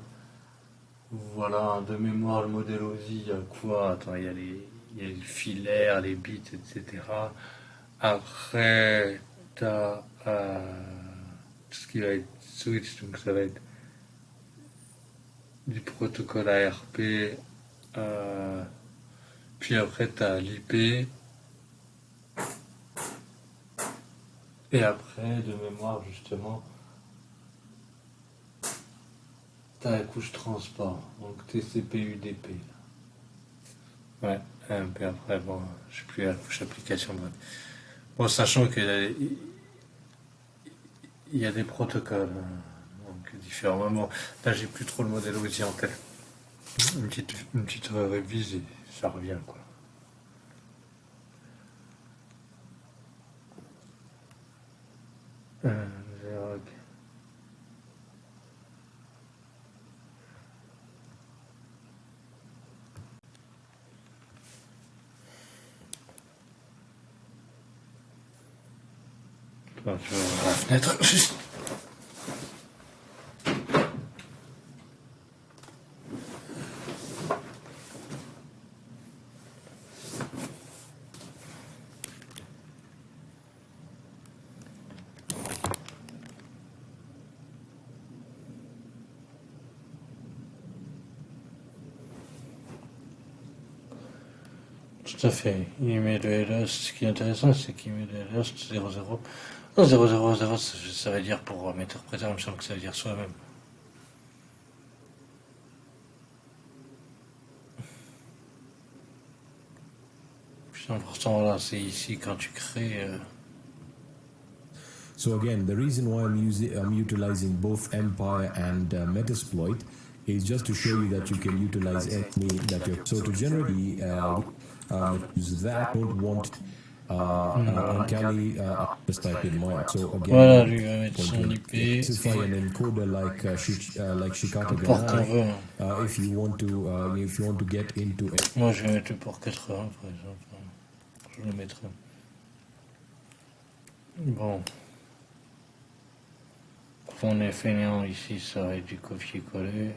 B: Voilà, de mémoire, le modèle OSI, il y a quoi? Attends, il y a les filaires, les bits, etc. Après, t'as tout ce qui va être switch, donc ça va être du protocole ARP. Puis après, t'as l'IP. Et après, de mémoire, justement, t'as la couche transport, donc TCP, UDP. Ouais, puis après, bon, je sais plus la couche application, bref. Bon, sachant qu'il y a des protocoles, donc différents. Bon, là, j'ai plus trop le modèle OSI en tête. Une petite révise et ça revient, quoi. Zéro, ok. Attends, je vais ouvrir la fenêtre, juste. Tout à fait. Il met le LS. Ce qui est intéressant, c'est qu'il met le LS 00. Non, 000, ça veut dire pour interpréter, il me semble que ça veut dire soi-même. Puis important, là, c'est ici quand tu crées.
A: So again, the reason why I'm utilizing both Empire and Metasploit is just to show you that you can utilize any that you're. So to generally use that, don't want on Kali, just type in mine. So again,
B: Voilà, lui va mettre son IP.
A: specify an encoder like Shikata
B: Port qu'on veut.
A: if you want to get into it.
B: Moi, je vais mettre le port 80, par exemple. Je le mettrai. Bon. On est fainéant ici, ça va être du copier-coller.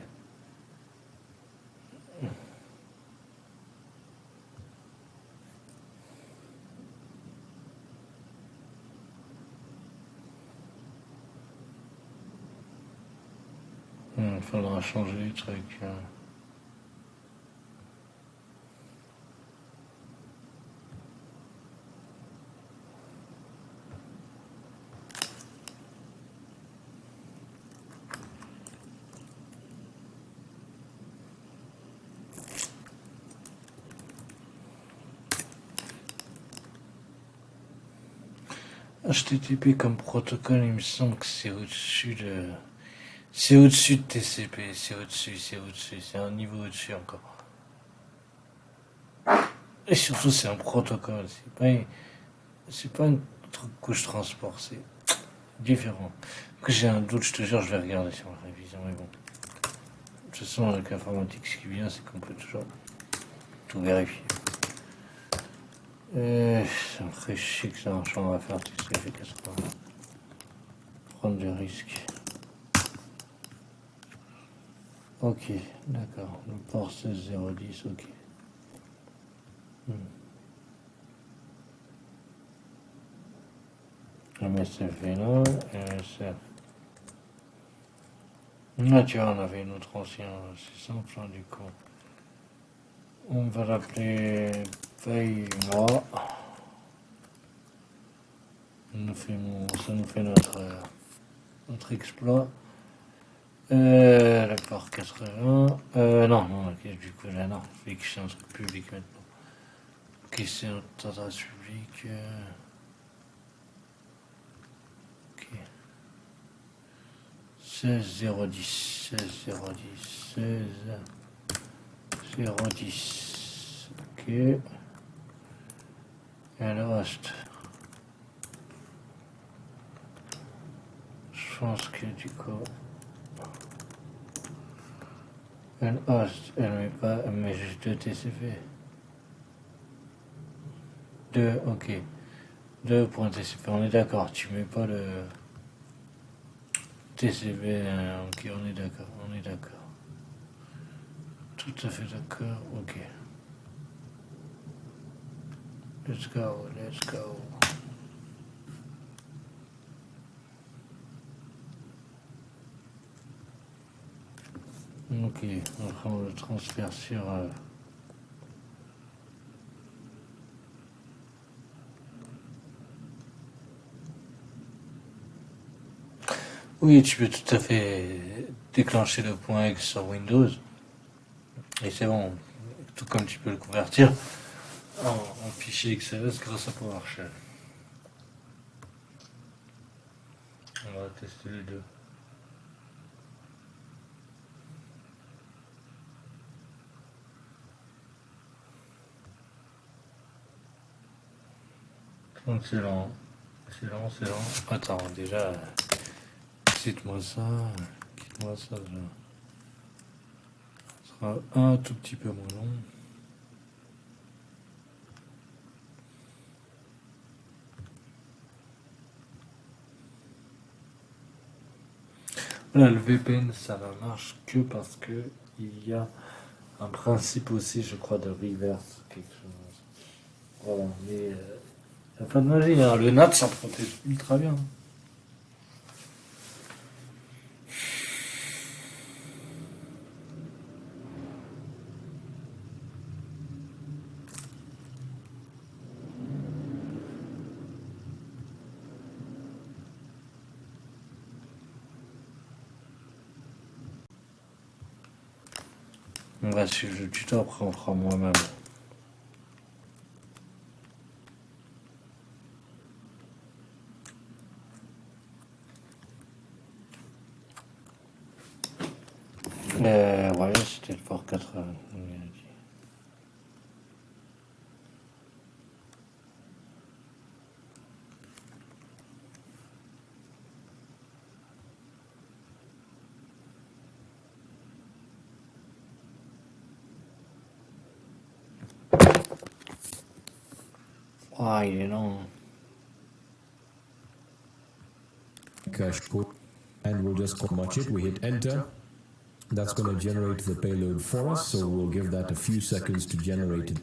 B: Il faudra changer les trucs. HTTP comme protocole, il me semble que c'est au-dessus de... C'est au-dessus de TCP, c'est au-dessus, c'est un niveau au-dessus encore. Et surtout, c'est un protocole, c'est pas une couche transport, c'est différent. Que j'ai un doute, je te jure, je vais regarder sur la révision, mais bon. De toute façon, avec l'informatique, ce qui est bien, c'est qu'on peut toujours tout vérifier. Ça me ferait chier que ça marche en affaire, tu sais, j'ai qu'à se prendre des risques. Ok, d'accord. Le port 16010, ok. MSF est là, MSF. Ah, tu vois, on avait une autre ancienne, c'est simple, hein, du coup. On va l'appeler Paye-moi. Ça nous fait notre exploit. Le port 80. Non, ok, du coup, là, non. Vu que c'est un truc public maintenant. Ok, c'est notre adresse publique. Ok. 16010. 010. Ok. Et le reste. Je pense que du coup. Un host, elle met juste 2 TCP. 2, ok. 2.tcp, on est d'accord, tu mets pas le TCP, ok, on est d'accord, Tout à fait d'accord, ok. Let's go. Ok, on le transfère sur... Oui, tu peux tout à fait déclencher le point X sur Windows. Et c'est bon, tout comme tu peux le convertir en fichier XLS grâce à PowerShell. On va tester les deux. Donc c'est lent. Attends, déjà, quitte-moi ça déjà. Ce sera un tout petit peu moins long. Voilà, le VPN, ça ne marche que parce que il y a un principe aussi, je crois, de reverse, quelque chose. Voilà, mais il n'y a pas de magie, hein. Le NAT, ça protège ultra bien. On va suivre le tuto, après on fera moi-même. Ouais, c'était le port 4. Ah, il est long.
A: Cache code, and we'll just match it. We hit enter. That's going to generate the payload for us, so we'll give that a few seconds to generate it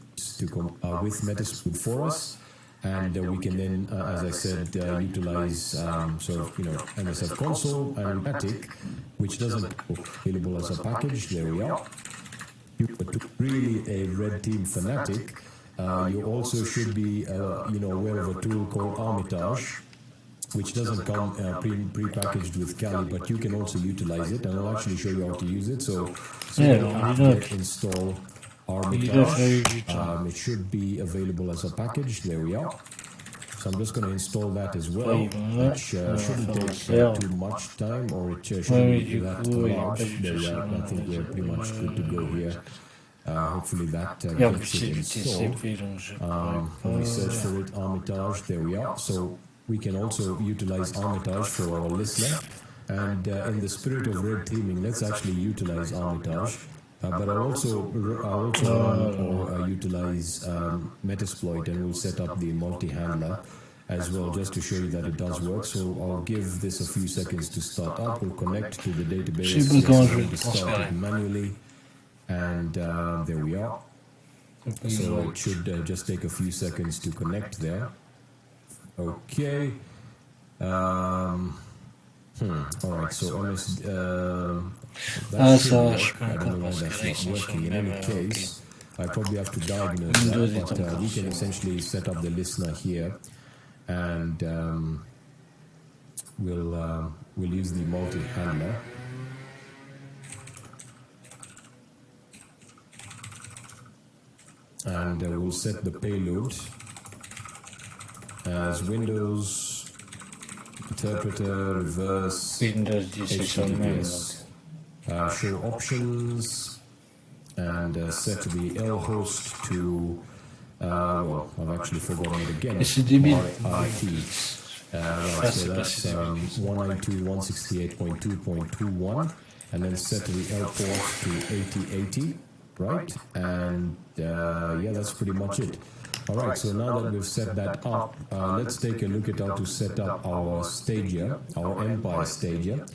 A: with Metasploit for us, and we can then, as I said, utilize MSF console and Matic, which doesn't available as a package. There we are. But to really a red team fanatic, you also should be aware of a tool called Armitage, which doesn't come pre-packaged with Kali, but you can also utilize it, and I'll actually show you how to use it. So install Armitage. It should be available as a package. There we are. So I'm just going to install that as well, which shouldn't take too much time, or it shouldn't be that large. There we are. I think we're pretty much good to go here. Hopefully that gets it installed. When we search for it, Armitage, there we are. So we can also utilize Armitage for our listener. And in the spirit of red teaming, let's actually utilize Armitage. But I'll also utilize Metasploit, and we'll set up the multi-handler as well, just to show you that it does work. So I'll give this a few seconds to start up. We'll connect to the database. Start it manually. And there we are. So it should just take a few seconds to connect there. Okay. All right. So that should work. I don't know why that's not working. In any case, I probably have to diagnose that, but we can essentially set up the listener here, and we'll use the multi-handler. And we'll set the payload as Windows interpreter reverse
B: Windows 10
A: HTTPS. Show options and set the L host to well, I've actually forgotten it again.
B: C'est débile.
A: RIP. Right, so that's 192.168.2.21, and then set the L port to 8080. Right, and yeah, that's pretty much it. All right, so now that we've set that up, let's take a look at how to set up our Stadia, our Empire Stadia.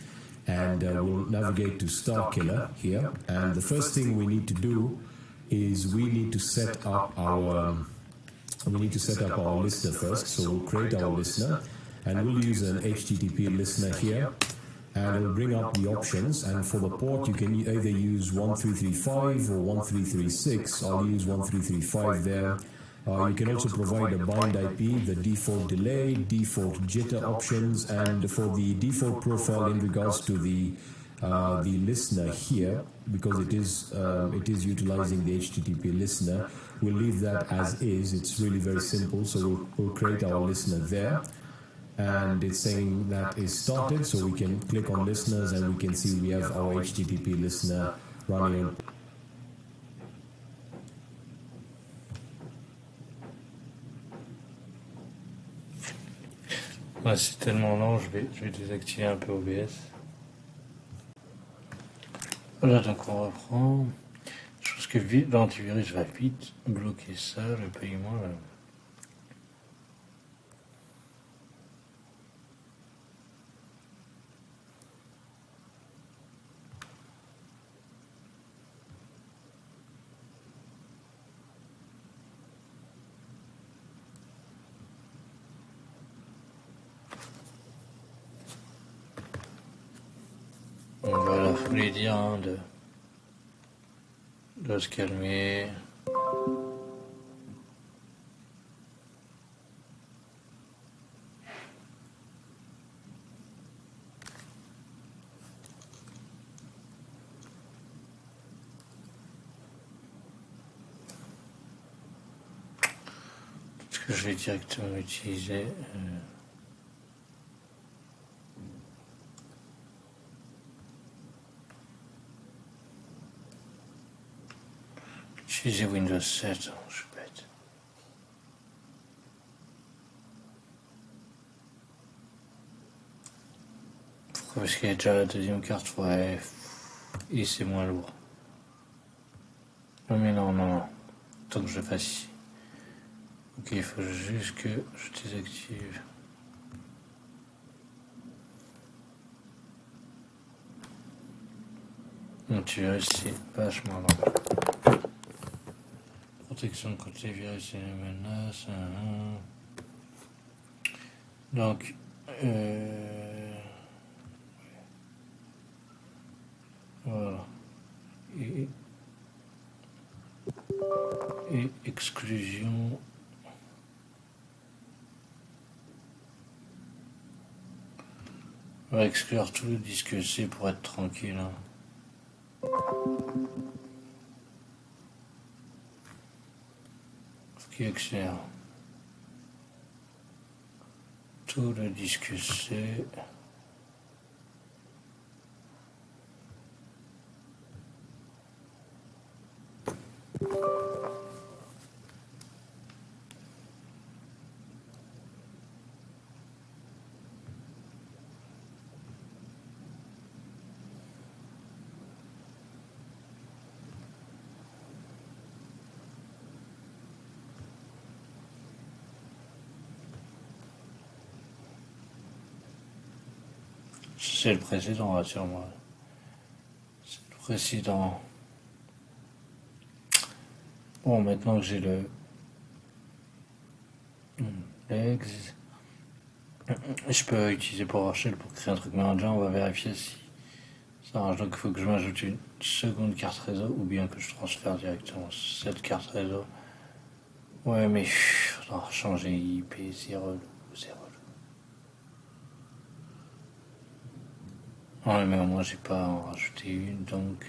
A: And we'll navigate to Starkiller here. And the first thing we need to do is we need to set up our listener first. So we'll create our listener, and we'll use an HTTP listener here, and it'll bring up the options. And for the port, you can either use 1335 or 1336. I'll use 1335 there. You can also provide a bind IP, the default delay, default jitter options, and for the default profile in regards to the listener here, because it is utilizing the HTTP listener, we'll leave that as is. It's really very simple. So we'll create our listener there, and it's saying that is started. So we can click on listeners, and we can see we have our HTTP listener running.
B: Ouais, c'est tellement lent, je vais désactiver un peu OBS. Voilà, donc on reprend. Je pense que l'antivirus va vite bloquer ça, le paiement là. Donc voilà, faut lui dire hein, de se calmer. Ce que je vais directement utiliser. Utiliser Windows 7, je suis bête. Pourquoi? Parce qu'il y a déjà la deuxième carte, ouais. Et c'est moins lourd. Non mais non. Tant que je le fasse ici. Ok, il faut juste que je désactive. Antivirus, c'est vachement long. Protection contre les virus et les menaces. Donc, voilà. Et exclusion. On va exclure tout le disque C pour être tranquille. Hein. Faut qu'il éclaire tout le disque C. C'est le précédent, rassure-moi. C'est le précédent. Bon, maintenant que j'ai le l'ex, je peux utiliser PowerShell pour créer un truc manager. On va vérifier si ça marche. Donc il faut que je m'ajoute une seconde carte réseau ou bien que je transfère directement cette carte réseau. Ouais, mais faudra changer IP 0. Ouais, mais moi j'ai pas en rajouté une, donc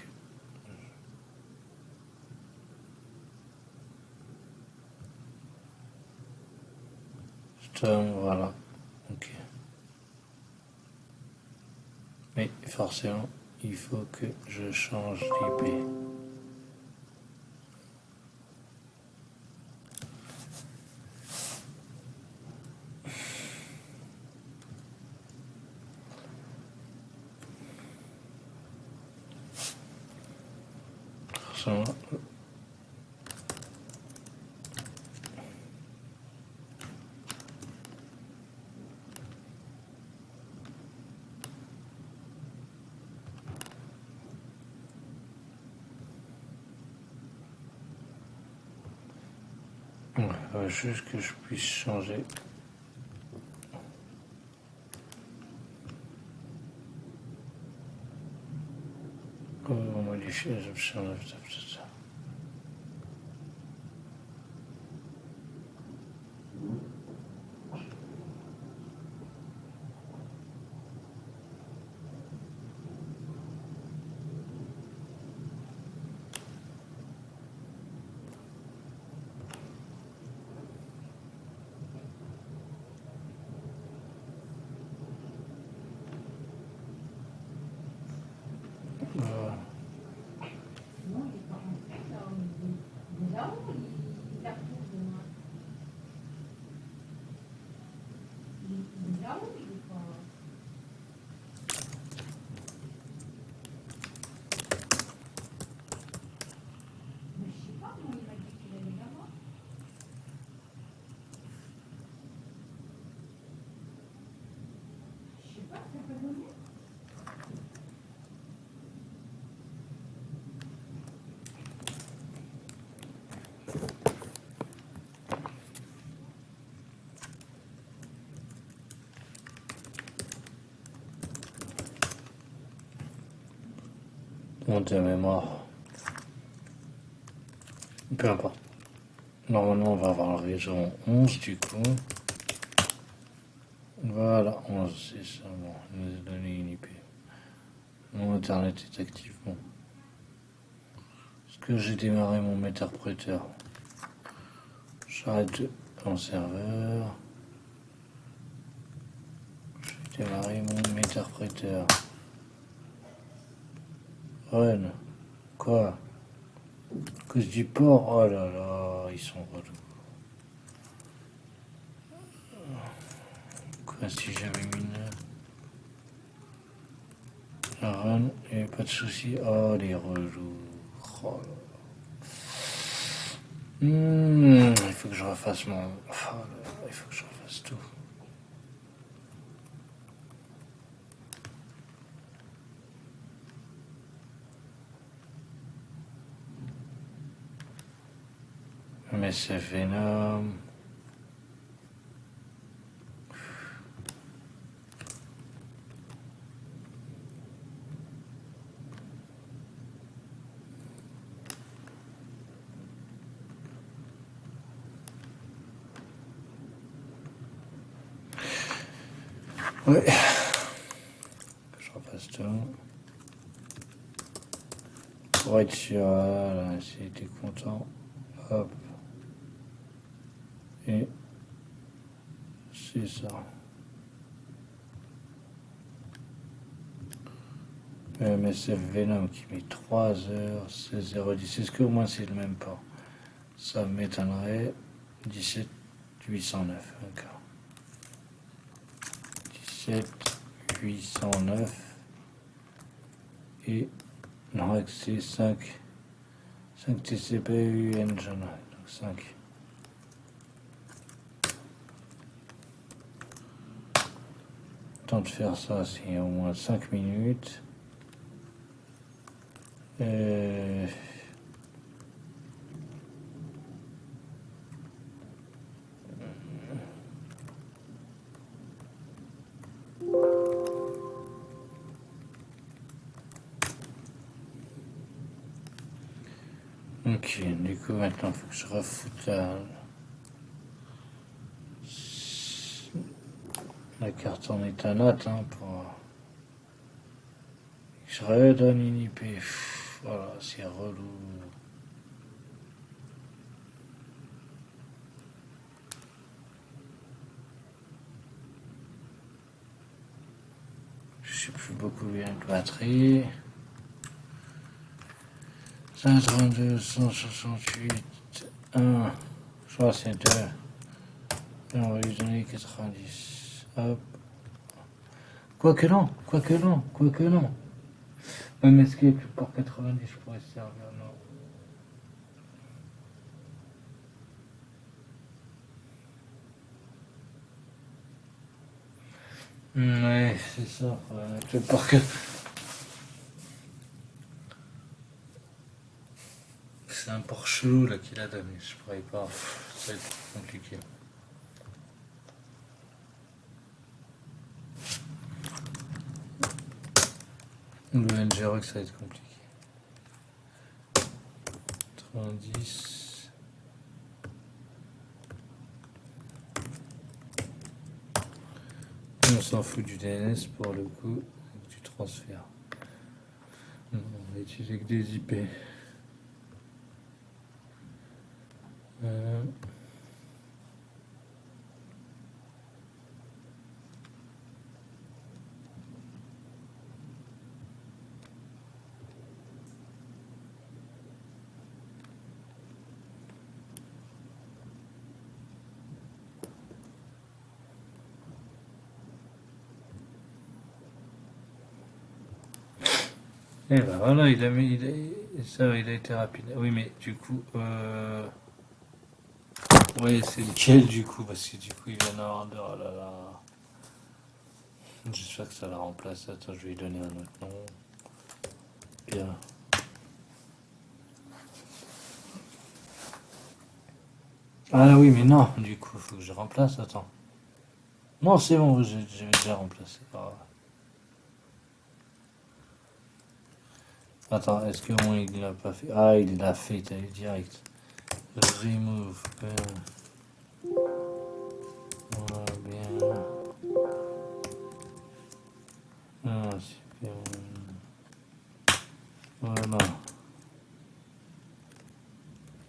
B: voilà, ok. Mais forcément, il faut que je change d'IP. Forcément. faut juste que je puisse changer. Comment modifier les options? Monter mémoire. Peu importe. Normalement, on va avoir la région 11 du coup. Voilà, 11, c'est ça. Bon, il nous a donné une IP. Mon internet est actif. Bon. Est-ce que j'ai démarré mon interpréteur? J'arrête mon serveur. J'ai démarré mon interpréteur. Run. Quoi? À cause du port? Oh là là, ils sont relous. Quoi si j'avais mis une run et pas de soucis? Oh les relous. Oh là là. Il faut que je refasse mon. Oh là là, il faut que je refasse tout. Mais c'est Venom. Ouais. Je repasse tout. Pour être sûr, voilà, si t'es content. Hop. Et c'est ça. Mais c'est Venom qui met 3h, 16h10. Est-ce qu'au moins c'est le même port? Ça m'étonnerait. 17 809. D'accord. 17 809. Et non, c'est 5 TCP Engine. Donc 5. Temps de faire ça, c'est au moins 5 minutes. Ok, du coup maintenant il faut que je refoute la carte en éthanat pour que je redonne une IP. Voilà, c'est relou. Je sais plus beaucoup bien de batterie. 132, 168, 1, je crois que c'est 2. Et on va lui donner 90. Hop. Quoique non. Ouais, mais est-ce qu'il y a plus pour 90, je pourrais se servir, non. Ouais, c'est ça. Je pars que. C'est un rapport chelou là qu'il a donné. Je pourrais pas. Ça va être compliqué. Le NGRX, ça va être compliqué. 90. On s'en fout du DNS pour le coup, du transfert. On va utiliser que des IP. Et ben voilà, il a été rapide. Oui, mais du coup, oui, c'est lequel du coup? Parce que du coup, il vient d'avoir deux. Oh là là. J'espère que ça la remplace. Attends, je vais lui donner un autre nom. Bien. Ah oui, mais non, du coup, il faut que je remplace. Attends. Non, c'est bon, j'ai déjà remplacé. Ah. Attends, est-ce que moi il l'a pas fait? Ah, il l'a fait, t'as eu direct. Remove. Voilà, bien. Ah, super. Voilà.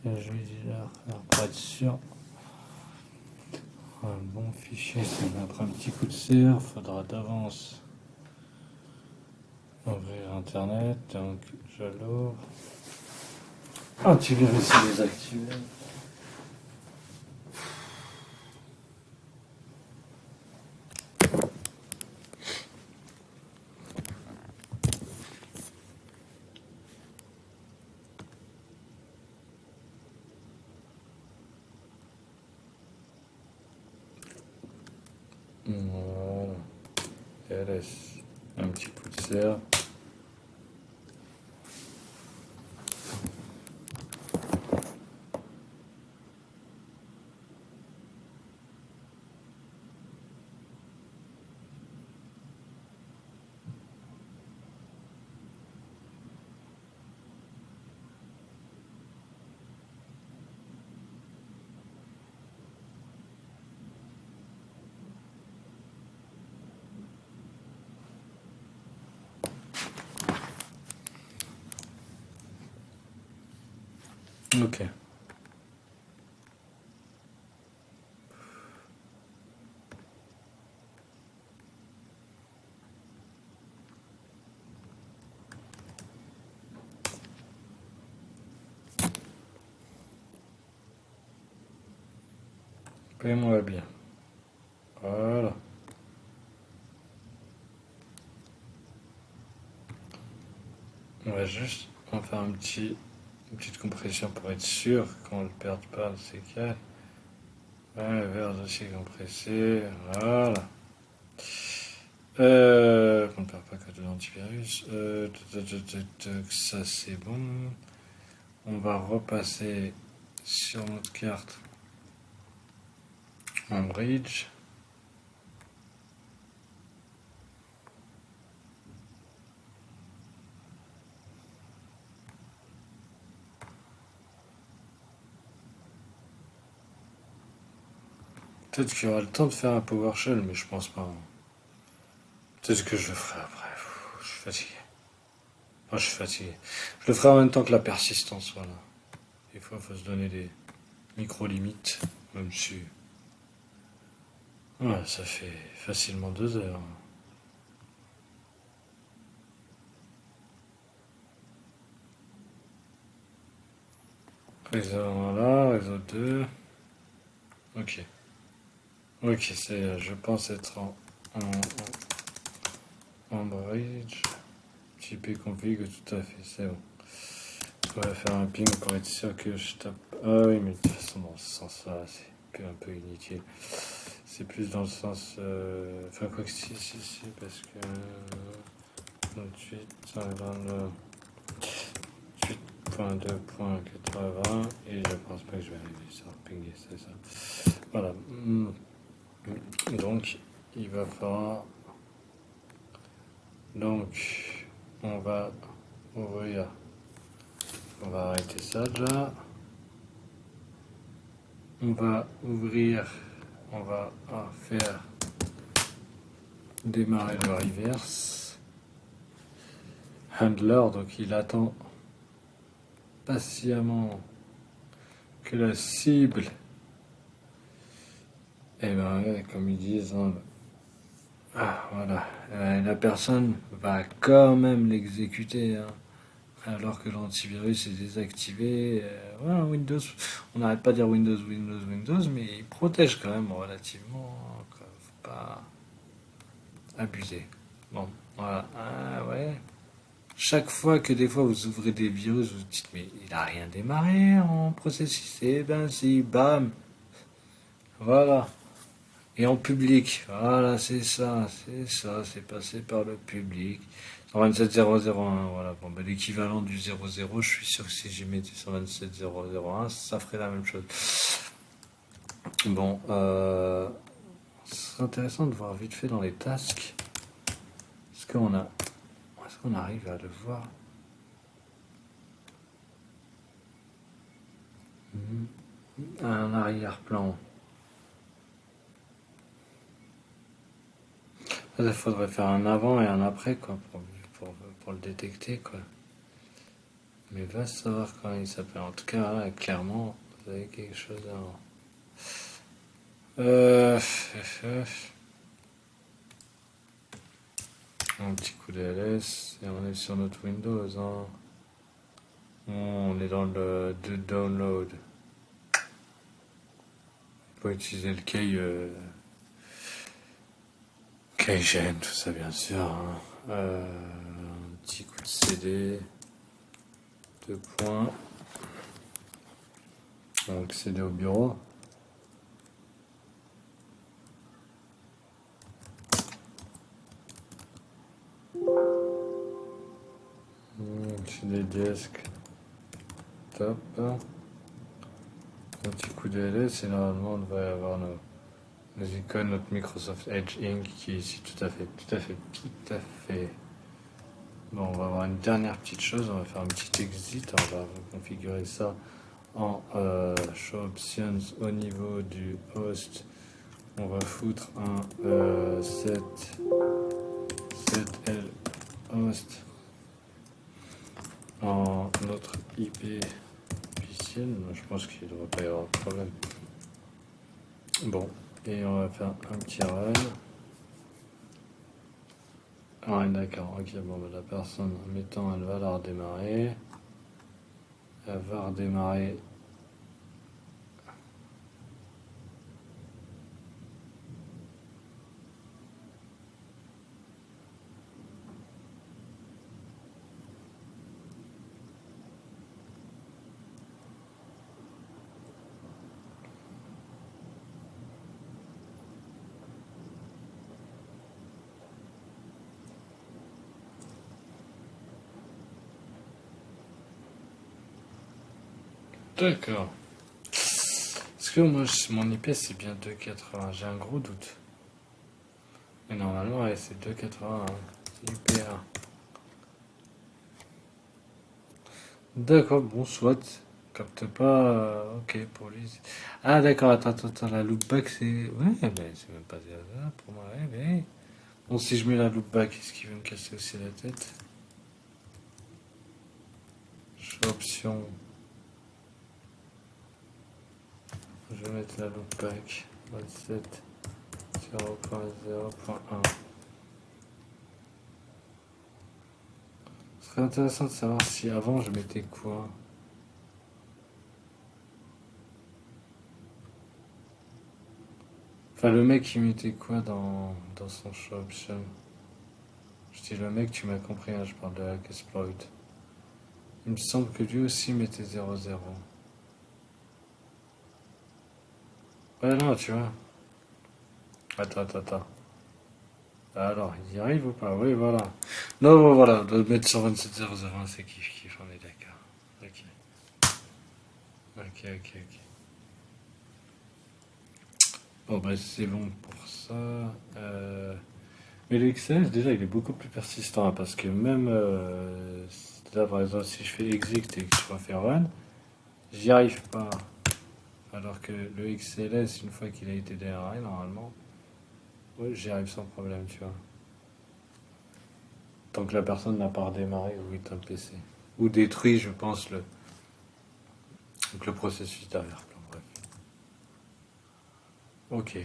B: Je vais déjà faire pour être sûr. Un bon fichier, ça va mettre un petit coup de serre. Faudra d'avance ouvrir internet. Donc, je l'ouvre. Antivirus désactivé. Voilà. LS. Un petit coup de serre. Ok. Paye-moi bien. Voilà. On va juste en faire une petite compression pour être sûr qu'on ne le perde pas le séquel. Ouais, vers dossier compressé. Voilà. On ne perd pas que de l'antivirus. Ça c'est bon. On va repasser sur notre carte en bridge. Peut-être qu'il y aura le temps de faire un PowerShell, mais je pense pas. Peut-être que je le ferai après. Je suis fatigué. Moi, je suis fatigué. Je le ferai en même temps que la persistance, voilà. Des fois, il faut se donner des micro-limites, même si... Ouais, ça fait facilement 2 heures. Réseau, voilà, réseau 2. Ok. Ok, je pense être en bridge. JP config, tout à fait, c'est bon. On va faire un ping pour être sûr que je tape. Ah oui, mais de toute façon, dans ce sens-là, c'est un peu inutile. C'est plus dans le sens. Enfin, quoi que si, parce que. Tout de suite, dans le. 192.2.80 et je pense pas que je vais arriver sur pinguer, c'est ça. Voilà. Donc, il va falloir. Donc, on va ouvrir. On va arrêter ça déjà. On va ouvrir. On va faire démarrer le reverse. Handler, donc il attend patiemment que la cible, et ben comme ils disent, hein, voilà, la personne va quand même l'exécuter, hein, alors que l'antivirus est désactivé. Voilà, Windows, on n'arrête pas de dire Windows, mais il protège quand même relativement, quoi, faut pas abuser. Bon, voilà, ouais. Chaque fois que des fois vous ouvrez des virus, vous dites mais il a rien démarré en processus. Eh ben si, bam, voilà. Et en public, voilà, c'est ça, c'est passé par le public. 127.0.0.1, voilà. Bon, ben, l'équivalent du 00, je suis sûr que si j'y mettais 127.0.0.1, ça ferait la même chose. Bon, c'est intéressant de voir vite fait dans les tasks. Est-ce qu'on arrive à le voir? Un arrière-plan. Il faudrait faire un avant et un après, quoi, pour le détecter, quoi. Mais va savoir comment il s'appelle. En tout cas, là, clairement, vous avez quelque chose avant. Un petit coup d'LS et on est sur notre Windows, hein. On est dans le download. On peut utiliser le keygen, tout ça bien sûr, hein. Un petit coup de CD. 2 points. On va accéder au bureau. C'est des disques. Top. Un petit coup de LS et normalement on devrait avoir nos icônes, notre Microsoft Edge Inc. qui est ici. Tout à fait. Bon, on va avoir une dernière petite chose. On va faire un petit exit. On va configurer ça en Show Options au niveau du host. On va foutre un 7L host en notre IP piscine. Je pense qu'il ne devrait pas y avoir de problème. Bon, et on va faire un petit run. Ah, d'accord, ok, bon, bah, la personne en mettant, elle va la redémarrer. Elle va redémarrer. D'accord. Est-ce que moi, mon IP c'est bien 2.80? J'ai un gros doute. Mais normalement, ouais, c'est 2.81. IP1. D'accord, bon, soit. Capte pas. Ok, pour lui. Ah, d'accord, attends, la loopback c'est. Ouais, ben c'est même pas ça pour moi. Ouais, mais. Bon, si je mets la loopback, est-ce qu'il veut me casser aussi la tête? Option. Je vais mettre la loopback 27.0.0.1. Ce serait intéressant de savoir si avant je mettais quoi. Enfin, le mec il mettait quoi dans son show option. Je dis le mec, tu m'as compris, hein, je parle de hack exploit. Il me semble que lui aussi mettait 0.0. Ouais, non, tu vois. Attends. Alors, il y arrive ou pas? Oui, voilà. Non, bon, voilà, de mettre sur 27.0.0.1, c'est kiff, on est d'accord. Ok. Ok. Bon, bah, c'est bon pour ça. Mais le XLS, déjà, il est beaucoup plus persistant, hein, parce que même là, par exemple, si je fais exit et que je refais run, j'y arrive pas. Alors que le XLS, une fois qu'il a été démarré, normalement, ouais, j'y arrive sans problème, tu vois. Tant que la personne n'a pas redémarré ou éteint le PC. Ou détruit, je pense, donc le processus derrière. Bref. Ok.